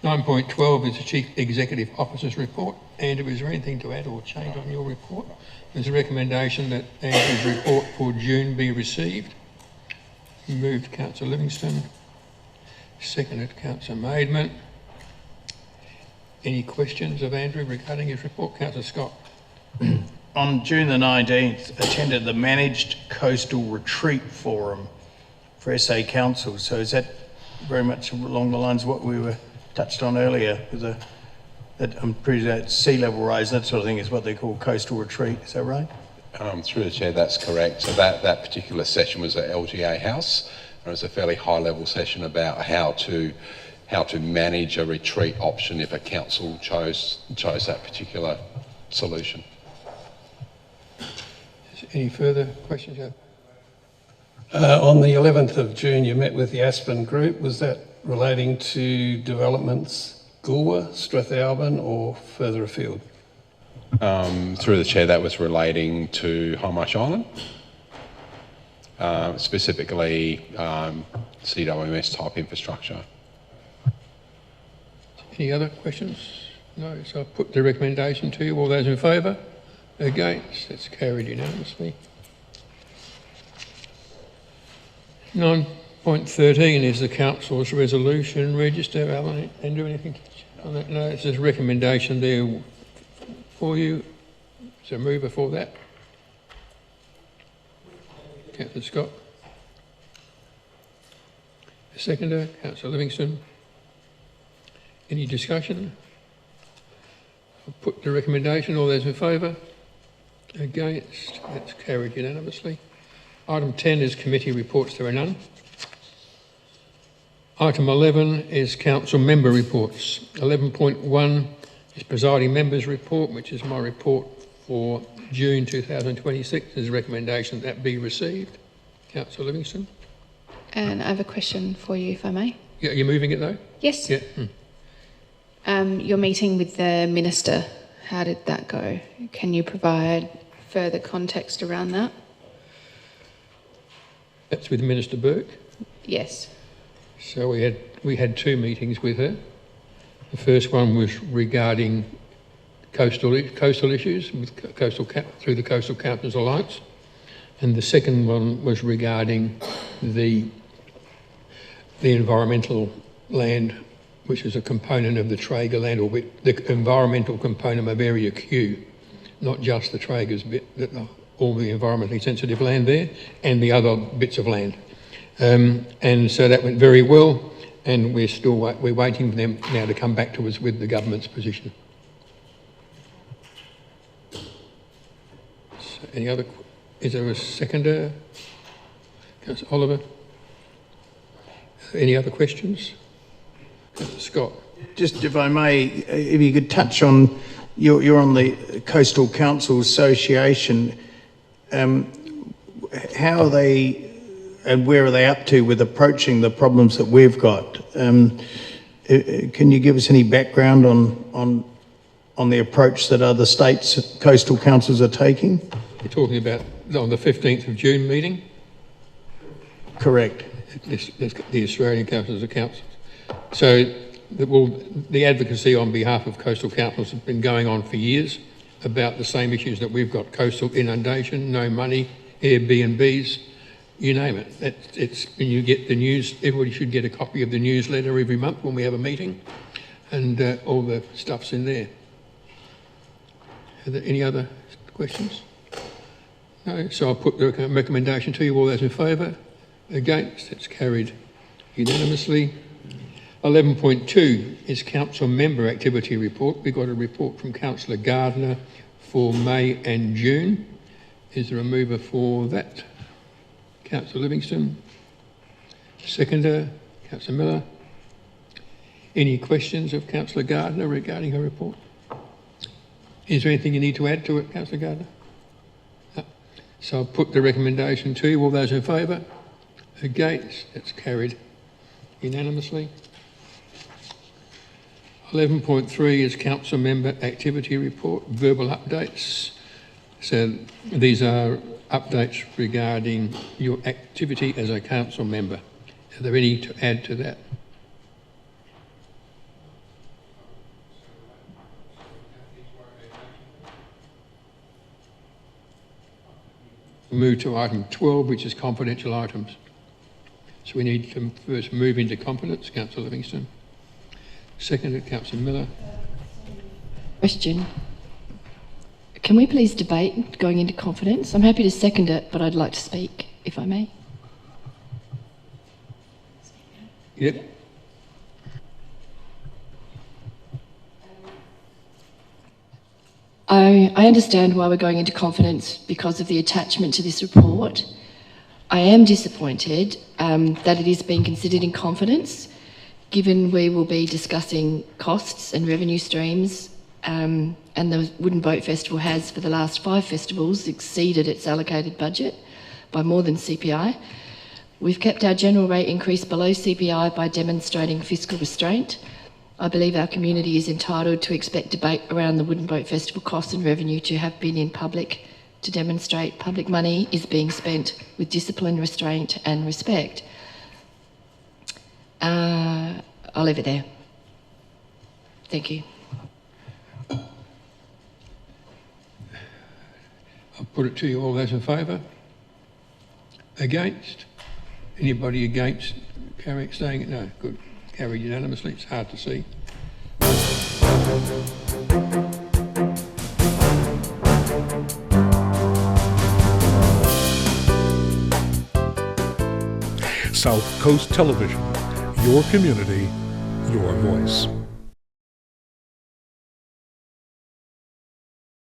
[SPEAKER 2] 9.12 is the Chief Executive Officer's report. Andrew, is there anything to add or change on your report? There's a recommendation that Andrew's report for June be received. Moved Councillor Livingstone. Seconded Councillor Maidman. Any questions of Andrew regarding his report? Councillor Scott.
[SPEAKER 4] On June the 19th, attended the Managed Coastal Retreat Forum for SA Council. So is that very much along the lines of what we were touched on earlier, with that I'm pretty sure that sea level rise, that sort of thing is what they call coastal retreat, is that right?
[SPEAKER 16] Through the Chair, that's correct. So that particular session was at LGA House. It was a fairly high level session about how to manage a retreat option if a council chose that particular solution.
[SPEAKER 2] Any further questions?
[SPEAKER 11] On the 11th of June, you met with the Aspen Group. Was that relating to developments Goolwa, Strathalbyn, or further afield?
[SPEAKER 16] Through the Chair, that was relating to Hindmarsh Island, specifically CWMS type infrastructure.
[SPEAKER 2] Any other questions? No, so I'll put the recommendation to you. All those in favour? Against? That's carried unanimously. 9.13 is the Council's resolution register. Alan, Andrew, anything on that? No, it's a recommendation there for you. Is there a mover for that? Councillor Scott. A seconder, Councillor Livingstone. Any discussion? I'll put the recommendation. All those in favour? Against? That's carried unanimously. Item 10 is committee reports. There are none. Item 11 is council member reports. 11.1 is presiding member's report, which is my report for June 2026. There's a recommendation that be received. Councillor Livingstone.
[SPEAKER 5] And I have a question for you, if I may.
[SPEAKER 2] Yeah, you're moving it though?
[SPEAKER 5] Yes.
[SPEAKER 2] Yeah.
[SPEAKER 5] Your meeting with the Minister, how did that go? Can you provide further context around that?
[SPEAKER 2] That's with Minister Burke?
[SPEAKER 5] Yes.
[SPEAKER 2] So we had 2 meetings with her. The first one was regarding coastal issues with through the Coastal Councils Alliance, and the second one was regarding the environmental land, which is a component of the Traeger land, or the environmental component of Area Q, not just the Traeger's bit, all the environmentally sensitive land there, and the other bits of land. And so that went very well, and we're waiting for them now to come back to us with the government's position. So any other? Is there a seconder? Councillor Oliver. Any other questions? Councillor Scott.
[SPEAKER 4] Just if I may, if you could touch on, you're on the Coastal Council Association. How are they and where are they up to with approaching the problems that we've got? Can you give us any background on the approach that other states' coastal councils are taking?
[SPEAKER 2] You're talking about on the 15th of June meeting?
[SPEAKER 4] Correct.
[SPEAKER 2] The Australian Councils of Councils. So the advocacy on behalf of coastal councils has been going on for years about the same issues that we've got: coastal inundation, no money, Airbnbs, you name it. It's when you get the news, everybody should get a copy of the newsletter every month when we have a meeting, and all the stuff's in there. Are there any other questions? No, so I'll put the recommendation to you. All those in favour? Against? It's carried unanimously. 11.2 is council member activity report. We got a report from Councillor Gardner for May and June. Is there a mover for that? Councillor Livingstone. Seconder, Councillor Miller. Any questions of Councillor Gardner regarding her report? Is there anything you need to add to it, Councillor Gardner? No. So I'll put the recommendation to you. All those in favour? Against? That's carried unanimously. 11.3 is Council Member Activity Report, verbal updates. So these are updates regarding your activity as a council member. Are there any to add to that? Move to item 12, which is confidential items. So we need to first move into confidence. Councillor Livingston. Seconded, Councillor Miller.
[SPEAKER 3] Question. Can we please debate going into confidence? I'm happy to second it, but I'd like to speak, if I may.
[SPEAKER 2] Yep.
[SPEAKER 3] I understand why we're going into confidence because of the attachment to this report. I am disappointed that it is being considered in confidence, given we will be discussing costs and revenue streams, and the Wooden Boat Festival has, for the last 5 festivals, exceeded its allocated budget by more than CPI. We've kept our general rate increase below CPI by demonstrating fiscal restraint. I believe our community is entitled to expect debate around the Wooden Boat Festival costs and revenue to have been in public, to demonstrate public money is being spent with discipline, restraint and respect. I'll leave it there. Thank you.
[SPEAKER 2] I'll put it to you. All those in Against? Anybody against saying it? No, good. Carried unanimously. It's hard to see.
[SPEAKER 20] South Coast Television, your community, your voice.